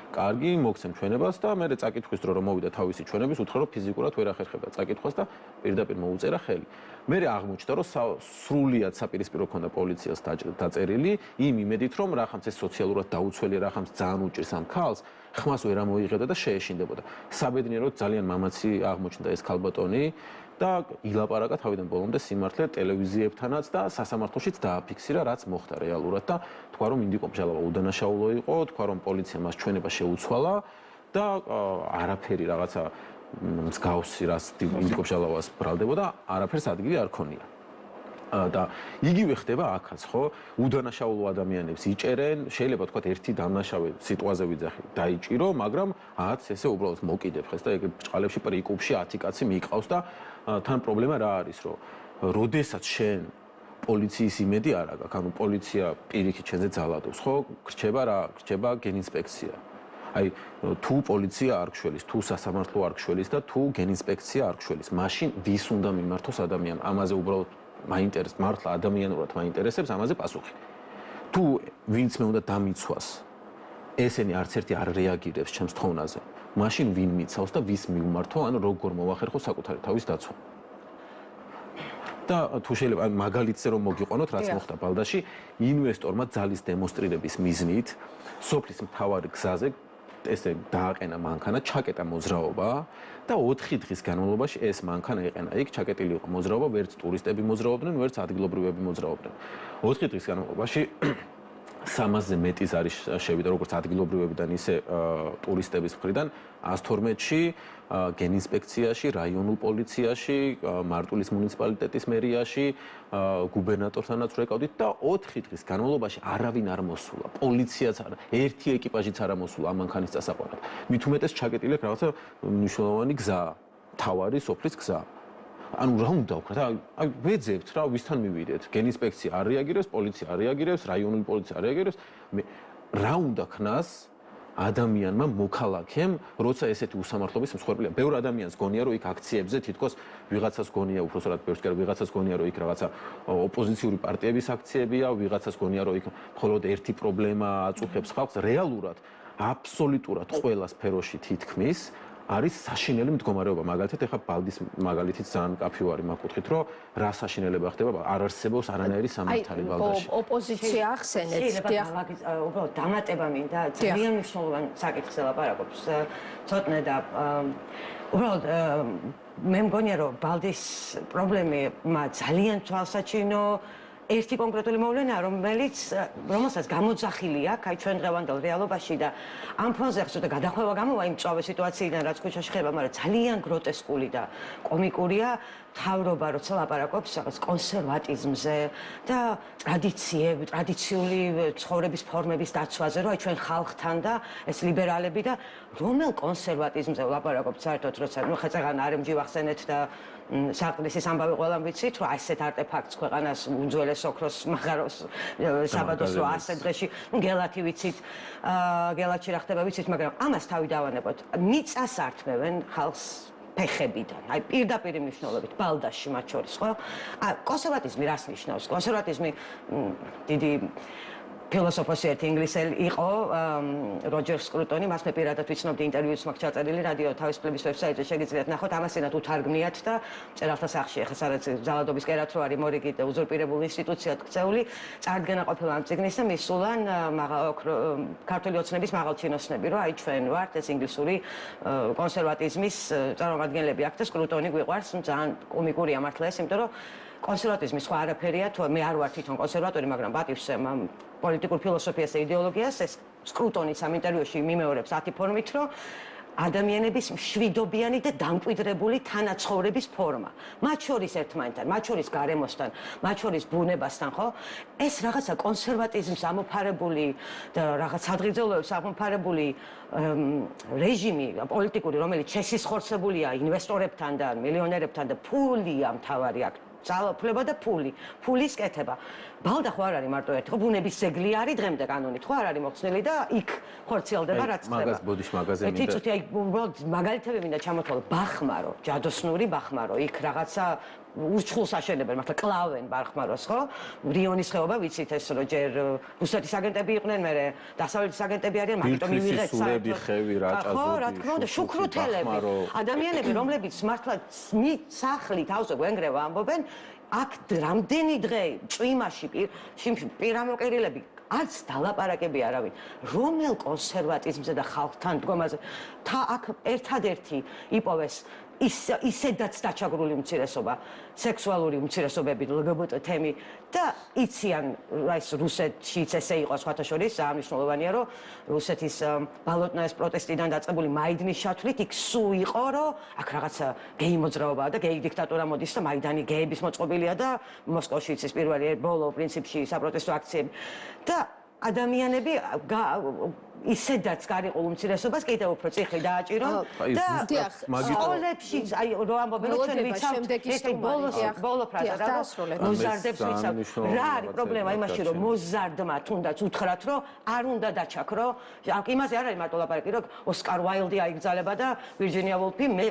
კარგი, მოგცემ ჩვენებას და მე წაკითხვის დრო რომ მოვიდა თავისი ჩვენების, უთხრა რომ ფიზიკურად ვერ ახერხებდა წაკითხვას და პირდაპირ მოუწერა ხელი. მე აღმოჩნდა რომ სრულიად საპირისპირო ქონდა პოლიციას დაწერილი იმ იმედით რომ რახამც ეს სოციალურად დაუცველი რახამც ძალიან უჭირს ამ ქალს, ხმას ვერ ამოიღებდა და შეეშინდებოდა. საბედნიეროდ ძალიან მამაცი აღმოჩნდა ეს ქალბატონი და ილაპარაკა თავიდან ბოლომდე სიმართლე ტელევიზიებთანაც და სასამართლოშიც დააფიქსირა რაც მოხდა რეალურად და თქვა რომ ინდიკო ბჟალავა უდანაშაულო იყო, თქვა რომ პოლიცია მას ჩვენება შეუცვალა და არაფერი რაღაცა მსგავსი რას ინდიკო ბჟალავას ბრალდებოდა, არაფერს ადგილი არ ქონია. და იგივე ხდება აქაც, ხო? უდანაშაულო ადამიანებს იჭერენ, შეიძლება თქვა ერთი დამნაშავე სიტუაციაზე ვიძახი, დაიჭირო, მაგრამ ათ ესე უბრალოდ მოკიდებს და ეგ ბჭყალებში პრიკუბში 10 კაცი მიიყავს და თან პრობლემა რა არის, რომ როდესაც შენ პოლიციის იმედი არ აქვს, ანუ პოლიცია პირიქით შენზე ძალადობს, ხო? გრჩება რა? გრჩება გენინსპექცია. აი თუ პოლიცია არ გშველის, თუ სასამართლო არ გშველის და თუ გენინსპექცია არ გშველის, მაშინ ვის უნდა მიმართოს ადამიანს? ამაზე უბრალოდ მაინტერესებს, მართლა ადამიანურად მაინტერესებს ამაზე პასუხი. თუ ვინც მე უნდა დამიცვას, ესენი არც ერთი არ რეაგირებს ჩემს თხოვნაზე, მაშინ ვინ მიცავს და ვის მივმართო, ან როგორ მოვახერხო საკუთარი თავის დაცვა. და თუ შეიძლება მაგალითზე რომ მოგიყვანოთ, რაც მოხდა ბალდაში, ინვესტორმა ძალის დემონსტრირების მიზნით სოფლის მთავარი გზაზე ესე დააყენა მანქანა, ჩაკეტა მოძრაობა და 4 დღის განმავლობაში ეს მანქანა ეყენა. იქ ჩაკეტილი იყო მოძრაობა, ვერც ტურისტები მოძრაობდნენ, ვერც ადგილობრივები მოძრაობდნენ. 4 დღის განმავლობაში 300-ზე მეტი ზარი შევიდა როგორც ადგილობრივებიდან, ისე ტურისტების მხრიდან 112-ში, გენინსპექციაში, რაიონულ პოლიციაში, მარტვილის მუნიციპალიტეტის მერიაში, გუბერნატორთანაც რეკავდით და 4 დღის განმავლობაში არავინ არ მოსულა. პოლიციაც არა, ერთი ეკიპაჟიც არ მოსულა ამ მანქანის წასაყვანად. მით უმეტეს ჩაკეტილი აქვს რაღაცა მნიშვნელოვანი გზა, მთავარი სოფლის გზა. ანუ რა უნდა ვქნათ? აი ვეძებთ რა, ვისთან მივიდეთ? გენინსპექცია არ რეაგირებს, პოლიცია არ რეაგირებს, რაიონული პოლიცია არ რეაგირებს. მე რა უნდა ქნას ადამიანმა მოქალაქემ, როცა ესეთი უსამართლობის მსხვერპლია. ბევრ ადამიანს გონია, რომ იქ აქციებზე თითქოს ვიღაცას გონია, უბრალოდ ბევრს კი არა, ვიღაცას გონია, რომ იქ რაღაცა ოპოზიციური პარტიების აქციებია, ვიღაცას გონია, რომ იქ მხოლოდ ერთი პრობლემა აწუხებს ხალხს. რეალურად, აბსოლუტურად ყველა სფეროში თითქმის არის საშინელი მდგომარეობა. მაგალითად, ეხლა ბალდის მაგალითიც ძალიან კაფივარი მაკუთხით, რომ რა საშინელება ხდება, არ არსებობს არანაირი სამართალი ბალდაში. ოპოზიცია ახსენეთ. უბრალოდ დამატება მინდა, ძალიან მნიშვნელოვანი საკითხზე ლაპარაკობს. ცოტნე და უბრალოდ მე მგონია, რომ ბალდის პრობლემა ძალიან თვალსაჩინო ერთი კონკრეტული მოვლენა, რომელსაც გამოძახილი აქვს აი ჩვენ დღევანდელ რეალობაში და ამ ფონზე ხსოვდა გადახვევა გამოვა იმ წავე სიტუაციიდან, რაც ქუჩაში ხდება, მაგრამ ძალიან გროტესკული და კომიკურია თავრობა, როცა ლაპარაკობს რაღაც კონსერვატიზმზე და ტრადიციული ცხოვრების ფორმების დაცვაზე, რომ აი ჩვენ ხალხთან და ეს ლიბერალები და რომელ კონსერვატიზმზე ლაპარაკობთ საერთოდ, როცა ნუ ხეცაღან RMG ვახსენეთ და საყდისის ამბავი ყველამ ვიცით, რომ ასეთ არტეფაქტს ქვეყანას უძველეს ოქროს მაღაროს საბადოს რო ასეთ დღეში, ნუ გელათი ვიცით, გელათში რა ხდება ვიცით, მაგრამ ამას თავი დავანებოთ. მიწას ართმევენ ხალხს ფეხებიდან, აი პირდაპირ მნიშვნელობით, ბალდაში მათ შორის, ხო? კონსერვატიზმი რას ნიშნავს? კონსერვატიზმი დიდი ფილოსოფოსი ერთი ინგლისელი იყო როჯერ სკრუტონი, მას მე პირადად ვიცნობდი, ინტერვიუც მაქვს ჩაწერილი რადიო თავისუფლების ვებსაიტზე, შეგიძლიათ ნახოთ, ამასინათ უთარგმნიათ და მწერალთა სახლში, ახლა სადაც ძალადობის კერათ რო არის მორიგი და უზურპირებული ინსტიტუციად ქცეული, წარდგენა ყოფილა ამ წიგნის და მისულან ქართული ოცნების მაღალჩინოსნები, რომ აი ჩვენ ვართ ეს ინგლისური კონსერვატიზმის წარმომადგენლები აქ და სკრუტონი გვიყვარს, ძალიან კომიკურია მართლა ეს, იმიტომ რომ კონსერვატიზმის სხვა არაფერია, თუ მე არ ვარ თვითონ კონსერვატორი, მაგრამ პატივს პოლიტიკურ ფილოსოფიას და იდეოლოგიას ეს სკრუტონიც ამ ინტერვიუში მიმეორებს 10 ფორმით, რომ ადამიანების მშვიდობიანი და დამკვიდრებული თანაცხოვრების ფორმა. მათ შორის ერთმანეთთან, მათ შორის გარემოსთან, მათ შორის ბუნებასთან, ხო? ეს რაღაცა კონსერვატიზმს ამოფარებული და რაღაც სადღიძელოებს ამოფარებული რეჟიმი პოლიტიკური, რომელიც შესისხორცებულია ინვესტორებთან და მილიონერებთან და ფულია მთავარი აქ. ძალაუფლება და ფულის კეთება. ბალდა ხო არ არის მარტო ერთი, ხო ბუნების ზეგლი არის დღემდე კანონით, ხო არ არის მოხსნილი და იქ ხორციელდება რაც ხდება. მაგას ბოდიშ მაგაზე მინდა. თითოეულ აი უბრალოდ მაგალითები მინდა ჩამოთვალო, ბახმარო, ჯადოსნური ბახმარო, იქ რაღაცა ურჩხულს აშენებენ, მართლა კლავენ ბახმაროს, ხო? რიონის ხეობა ვიცით ეს რომ ჯერ რუსეთის აგენტები იყვნენ, მე დასავლეთის აგენტები არიან, მაგიტომ მივიღეთ საერთოდ ხევი რა ჭაზოდი. ხო, რა თქმა უნდა, შუქრუთელები, ადამიანები, რომლებიც მართლა სახლი თავზე გვენგრევა ამბობენ, აქ რამდენი დღე წვიმაში პირამოკერილები არც დალაპარაკები არავინ. რომელ კონსერვატიზმზე და ხალხთან დგომაზე აქ ერთადერთი იპოვეს ისედაც დაჩაგრული უმცირესობა, სექსუალური უმცირესობები, LGBT თემი და იციან, ეს რუსეთშიც ესე იყო სხვათა შორის, ძალიან მნიშვნელოვანია, რომ რუსეთის ბალოტნაეს პროტესტიდან დაწყებული მაიდნის ჩათვლით იქ სუ იყო, რომ აქ რაღაცა გეი მოძრაობაა და გეი დიქტატურა მოდის და მაიდანი გეების მოწყობილია და მოსკოვში იცის პირველი ბოლო პრინციპში საპროტესტო აქციები და ადამიანები ისედაც გარიყულ უმცირესობას კიდევ უფრო წიხლი დააჭირო და სკოლებშიც აი რო ამბობენ რომ ჩვენ ვიცავთ ეს ბოლო ფრაზა რა მოზარდებს ვიცავთ რა არის პრობლემა იმაში რომ მოზარდმა თუნდაც უთხრათ რომ არ უნდა დაჩაქრო იმაზე არ არის მარტო ლაპარაკი რომ ოსკარ ვაილდი აიგზალება და ვირჯინია ვულფი მე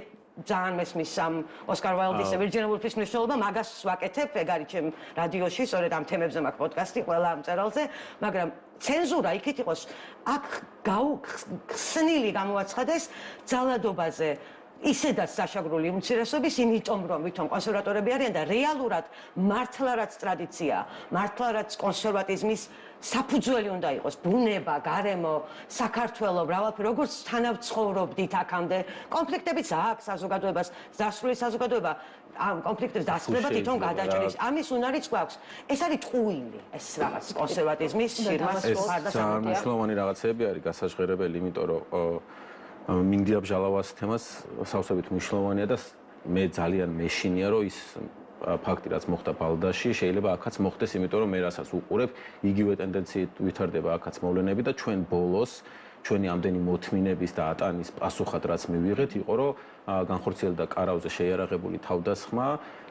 ძალიან მესმის ამ ოსკარ ვაილდის და ვირჯინია ვულფის მნიშვნელობა მაგას ვაკეთებ ეგ არის ჩემ რადიოში სწორედ ამ თემებზე მაქვს პოდკასტი ყველა ამ წერალზე მაგრამ ცენზურა იქით იყოს აქ ხსნილი გამოაცხადეს ძალადობაზე ისედაც დაშაგრული უმცირესობის იმიტომ რომ ვითომ კონსერვატორები არიან და რეალურად მართლა რაც ტრადიცია მართლა რაც კონსერვატიზმის საფუძველი უნდა იყოს ბუნება, გარემო, საქართველო, მრავალფერი როგორც თანავცხოვრობდით აქამდე კონფლიქტებიც აქვს საზოგადოებას, დასრული საზოგადოება ამ კონფლიქტებს დასრულება თვითონ გადაჭრის. ამის უნარიც გვაქვს. ეს არის ტყუილი, ეს რაღაც კონსერვატიზმის შირმას ხარდა სამართლიანი მნიშვნელოვანი რაღაცები არის გასაჟღერებელი, იმიტომ რომ მინდია ბჟალავას თემას სავსებით მნიშვნელოვანია და მე ძალიან მეშინია რომ ის ფაქტი რაც მოხდა ბალდაში შეიძლება აქაც მოხდეს იმიტომ რომ მე რასაც უყურებ იგივე ტენდენციით ვითარდება აქაც მოვლენები და ჩვენ ბოლოს ჩვენი ამდენი მოთმინების და ატანის პასუხად რაც მივიღეთ იყო რომ განხორციელდა კარავზე შეიარაღებული თავდასხმა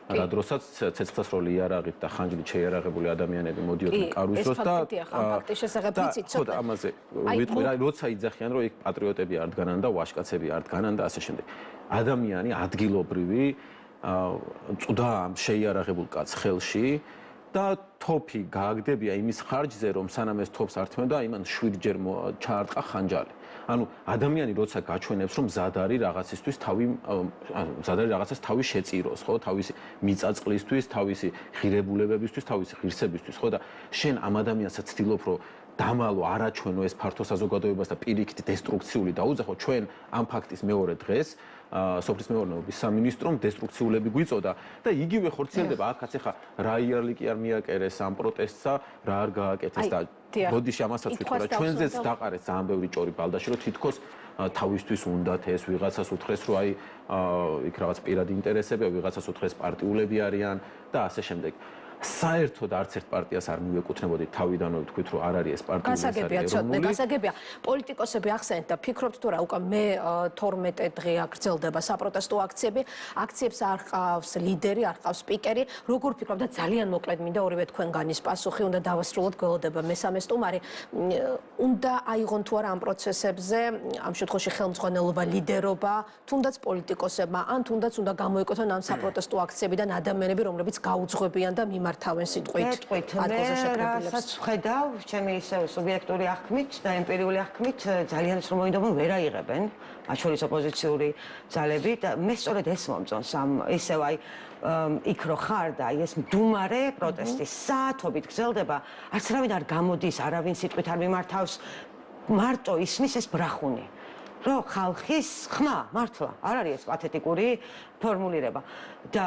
რა დროსაც ცეცხლსასროლი იარაღით და ხანჯლით შეიარაღებული ადამიანები მოდიოდნენ კარვის დროს და ფაქტი შესახებ ვიცით ცოტა ამაზე ვიტყვი რა როცა იძახიან რომ იქ პატრიოტები არ დგანან და ვაჟკაცები არ დგანან და ასე შემდეგ ადამიანი ადგილობრივი წუდა ამ შეიარაღებულ კაცს ხელში და თოფი გააგდებია იმის ხარჯზე რომ სანამ ეს თოფს არ თმევდა იმან 7 ჯერ ჩაარტყა ხანჯალი. ანუ ადამიანი როცა გაჩვენებს რომ მზად არის რაღაცისთვის თავი შეწიროს, ხო, თავისი მიწაწყლისთვის, თავისი ღირებულებებისთვის, თავისი ღირსებისთვის, ხო და შენ ამ ადამიანსაც ცდილობ რომ დამალო არაჩვენო ეს ფართო საზოგადოებას და პირიქით დესტრუქციული დაუძახო ჩვენ ამ ფაქტის მეორე დღეს სოფლის მეურნეობის სამინისტრომ დესტრუქციულები გვიწოდა და იგივე ხორციელდება აქაც ახლა რა იარლი კი არ მიაკერეს ამ პროტესტსა რა არ გააკეთეს და ბოდიში ამასაც ვიტყვი რა ჩვენზეც დაყარეს ძალიან ბევრი ჭორი ბალდაში რომ თითქოს თავისთვის უნდათ ეს ვიღაცას უთხრეს რომ აი იქ რაღაც პირადი ინტერესებია ვიღაცას უთხრეს პარტიულები არიან და ასე შემდეგ საერთოდ არც ერთ პარტიას არ მივეკუთვნებოდი თავიდანვე ვთქვით რომ არ არის ეს პარტია გასაგებია ცოტა გასაგებია პოლიტიკოსები ახსენეთ და ფიქრობთ თუ რა უკვე მე 12 დღე აგრძელდება საპროტესტო აქციები აქციებს არ ყავს ლიდერი არ ყავს სპიკერი როგორ ფიქრობ და ძალიან მოკლედ მინდა ორივე თქვენგანის პასუხი უნდა დავასრულოთ გველოდება მესამე სტუმარი უნდა აიღონ თუ არა ამ პროცესებზე ამ შემთხვევაში ხელმძღვანელობა ლიდერობა თუნდაც პოლიტიკოსებმა ან თუნდაც უნდა გამოიკოთონ ამ საპროტესტო აქციებიდან ადამიანები რომლებიც გაუძღვებიან და იმართავენ სიტყვით გეტყვით, ადგილზე მე შეკრებილებს. რასაც ვხედავ, ჩემი ისე სუბიექტური აღქმით და ემპირიული აღქმით ძალიან სრულ მოინდომენ ვერ აიღებენ, მათ შორის ოპოზიციური ძალები და მე სწორედ ეს მომწონს ამ ისევ აი იქ რო ხარ და აი ეს მდუმარე პროტესტი საათობით გრძელდება, არც არავინ არ გამოდის, არავინ სიტყვით არ მიმართავს, მარტო ისმის ეს ბრახუნი. რო ხალხის ხმა მართლა არ არის ეს პათეტიკური ფორმულირება და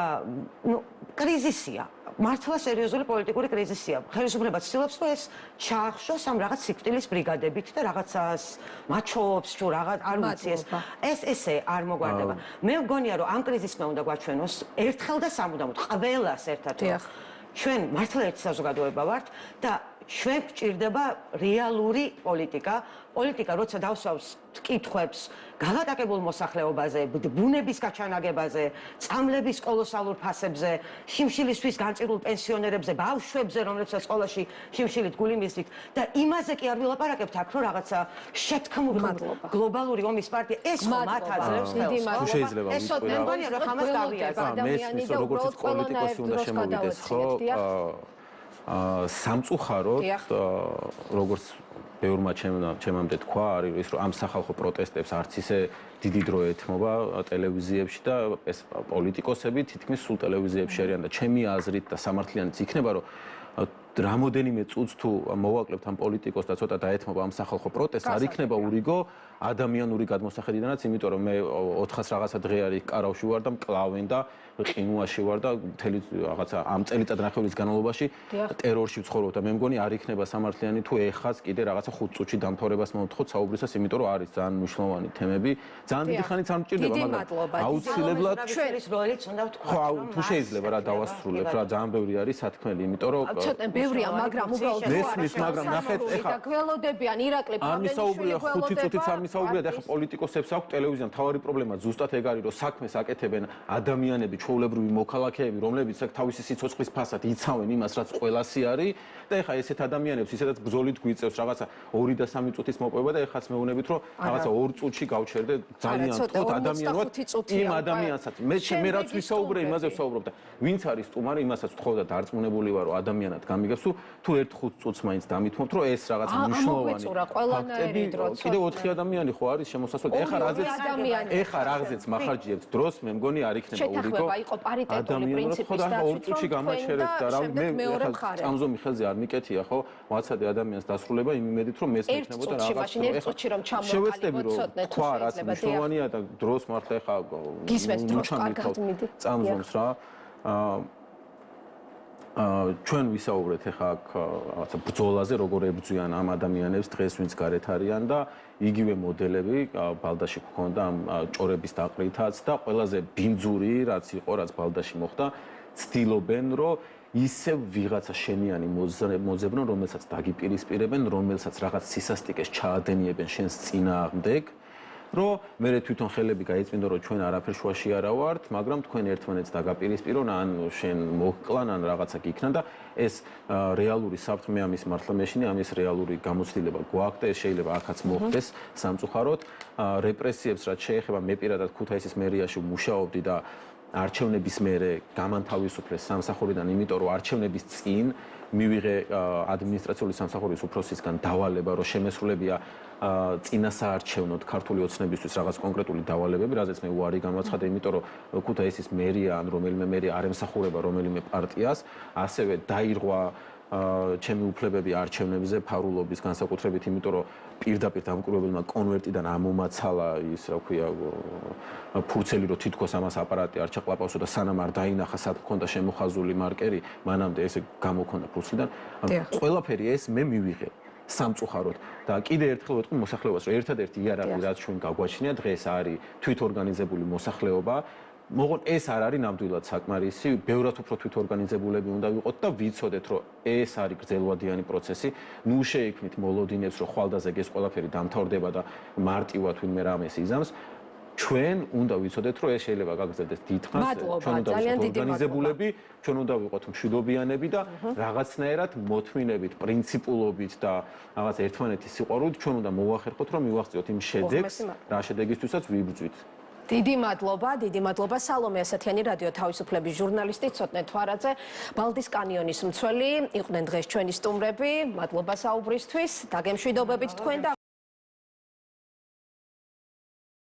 ნუ კრიზისია მართლა სერიოზული პოლიტიკური კრიზისია ხელისუფლება ცდილობს რომ ეს ჩაახშოს ამ რაღაც სიკვდილის ბრიგადებით და რაღაცას მაჩვენებს თუ რაღაც არ ვიცი ეს ესე არ მოგვარდება მე მგონია რომ ამ კრიზისმა უნდა გვაჩვენოს ერთხელ და სამუდამოდ ყველას ერთად ჩვენ მართლა ერთი საზოგადოება ვართ და ჩვენ გვჭირდება რეალური პოლიტიკა, როცა დავსვავს კითხვებს გალატაკებულ მოსახლეობაზე, ბუნების გაჩანაგებაზე, წამლების კოლოსალურ ფასებზე, შიმშილისთვის განწირულ პენსიონერებზე, ბავშვებზე, რომლებსაც სკოლაში შიმშილით გული მისდით და იმაზე კი არ ვილაპარაკებთ აქ, რომ რაღაცა შეთქმული გლობალური ომის პარტია ეს ხომ მათ აძლევს ხელს. თუ შეიძლება მე მგონია რომ ამას გავიაზრებთ. მე ისმის როგორც პოლიტიკოსი უნდა შემოვიდეს, ხო? სამწუხაროდ როგორც ბევრმა ჩემამდე თქვა არის ის რომ ამ სახალხო პროტესტებს არც ისე დიდი დრო ეთმობა ტელევიზიებში და ეს პოლიტიკოსები თითქმის სულ ტელევიზიებში არიან და ჩემი აზრით და სამართლიანიც იქნება რომ რამოდენიმე წუთს თუ მოვაკლებთ ამ პოლიტიკოს და ცოტა დაეთმობა ამ სახალხო პროტესტს არ იქნება ურიგო ადამიანური გადმოსახედიდანაც იმიტომ რომ მე 400 რაღაცა დღე არის კარავში ვარ და მკლავენ და ყინუაში ვარ და მთელი რაღაცა ამ წელიწადნახევრის განმავლობაში ტერორში ვცხოვრობ და მე მგონი არ იქნება სამართლიანი თუ ეხაც კიდე რაღაცა 5 წუთში დამთავრებას მომთხოვთ საუბრისას იმიტომ რომ არის ძალიან მნიშვნელოვანი თემები ძალიან დიდი ხანით არ მჭირდება მაგრამ აუცილებლად ჩვენის როლიც უნდა ვთქვა ხო თუ შეიძლება რა დავასრულებ რა ძალიან ბევრი არის სათქმელი იმიტომ რომ ცოტა ბევრია მაგრამ უბრალოდ მესმის მაგრამ ნახეთ ეხლა გველოდებიან ირაკლი არ მისაუბრია 5 წუთიც არ მისაუბრია და ეხლა პოლიტიკოსებს აქვს ტელევიზია მთავარი პრობლემა ზუსტად ეგ არის რომ საქმეს აკეთებენ ადამიანები ჩვეულებრივი მოქალაქეები რომლებიც აქ თავისი სიცოცხლის ფასად იცავენ იმას რაც ყველასი არის და ეხლა ესეთ ადამიანებს ისედაც ბრძოლით გვიწევს რაღაცა 2 და 3 წუთის მოპოვება და ეხლაც მეუბნებით რომ რაღაცა 2 წუთში გავჩერდე ძალიან თქო ადამიანად იმ ადამიანსაც მე რაც ვისაუბრე იმაზე ვსაუბრობ და ვინც არის სტუმარი იმასაც ვთხოვ და დარწმუნებული ვარ რომ ადამიანად გამიგებს თუ ერთ 5 წუთს მაინც დამithმობთ რომ ეს რაღაცა მნიშვნელოვანი ფაქტები კიდე 4 ადამიანი ხო არის შემოსასვლელი ეხლა რაღაცეც מחარჯიებთ დროს მე მგონი არ იქნება ურიგო იყო პარიტეტული პრინციპის და 2 წუთში გამაჩერეთ და რა მე წამზომი ხელზე არ მიკეთია ხო ვაცადე ადამიანს დასრულება იმ იმედით რომ მეს მექნებოდა რაღაც შევეცდები რომ თქვა რაც მნიშვნელოვანია და დროს მართლა ეხლა წამზომს რა ჩვენ ვისაუბრეთ ეხლა აქ რაღაცა ბრძოლაზე როგორ ებრძვიან ამ ადამიანებს დღეს ვინც გარეთ არიან და იგივე მოდელები ბალდაში გქონდა ამ ჭორების დაყრითაც და ყველაზე ბინძური რაც იყო რაც ბალდაში მოხდა ცდილობენ რომ ისევ ვიღაცა შენიანი მოძებნონ რომელსაც დაგიპირისპირებენ რომელსაც რაღაც სისასტიკეს ჩაადენიებენ შენს წინააღმდეგ რომ მე თვითონ ხელები გაიწმინდო რომ ჩვენ არაფერ შუაში არა ვართ, მაგრამ თქვენ ერთმანეთს დაგაპირისპირონ, ან შენ მოგკლან, ან რაღაცა გიქნა და ეს რეალური საფრთხე მე ამის მართლა მეშინი, ამის რეალური გამოცდილება გვაქვს და ეს შეიძლება აქაც მოხდეს სამწუხაროდ. რეპრესიებს რაც შეეხება მე პირადად ქუთაისის მერიაში ვმუშაობდი და არჩევნების მერე გამანთავისუფლეს სამსახურიდან, იმიტომ რომ არჩევნების წინ მივიღე ადმინისტრაციული სამსახურის უფროსისგან დავალება, რომ შემესრულებია წინასაარჩევნოდ ქართული ოცნებისთვის რაღაც კონკრეტული დავალებები, რაზეც მე უარი გამოაცხადე, იმიტომ რომ ქუთაისის მერია ან რომელიმე მერია არ ემსახურება რომელიმე პარტიას, ასევე დაირღვა ჩემი უფლებები არჩევნებზე ფარულობის განსაკუთრებით, იმიტომ რომ პირდაპირ დამკვირვებელმა კონვერტიდან ამომაცალა ის, რა ქვია, ფურცელი რომ თითქოს ამას აპარატი არ ჩაყლაპავსო და სანამ არ დაინახა სად ჰქონდა შემოხაზული მარკერი, მანამდე ესე გამოქონდა ფურცლიდან. ყველაფერი ეს მე მივიღე სამწუხაროდ და კიდე ერთხელ ვეთქვი მოსახლეობას, რომ ერთადერთი იარაღი რაც ჩვენ გაგვაჩნია დღეს არის თვითორგანიზებული მოსახლეობა. მოღონ ეს არ არის ნამდვილად საკმარისი, ბევრად უფრო თვითორგანიზებულები უნდა ვიყოთ და ვიცოდეთ, რომ ეს არის გრძელვადიანი პროცესი. ნუ შეიქმნით მოლოდინებს, რომ ხვალდაზე ეს ყველაფერი დამთავრდება და მარტივად ვინმე რამეს იზამს. ჩვენ უნდა ვიცოდეთ, რომ ეს შეიძლება გაგრძელდეს დიდხანს, ჩვენ უნდა ვიყოთ ორგანიზებულები, ჩვენ უნდა ვიყოთ მშვიდობიანები და რაღაცნაირად მოთმინებით, პრინციპულობით და რაღაც ერთმანეთის სიყვარულით ჩვენ უნდა მოვახერხოთ, რომ მივაღწიოთ იმ შედეგს, რა შედეგისთვისაც ვიბრძვით. დიდი მადლობა სალომე ასათიანი რადიო თავისუფლების ჟურნალისტი ცოტნე თვარაძე ბალდის კანიონის მცველი იყვნენ დღეს ჩვენი სტუმრები მადლობა საუბრისთვის დაგემშვიდობებით თქვენ და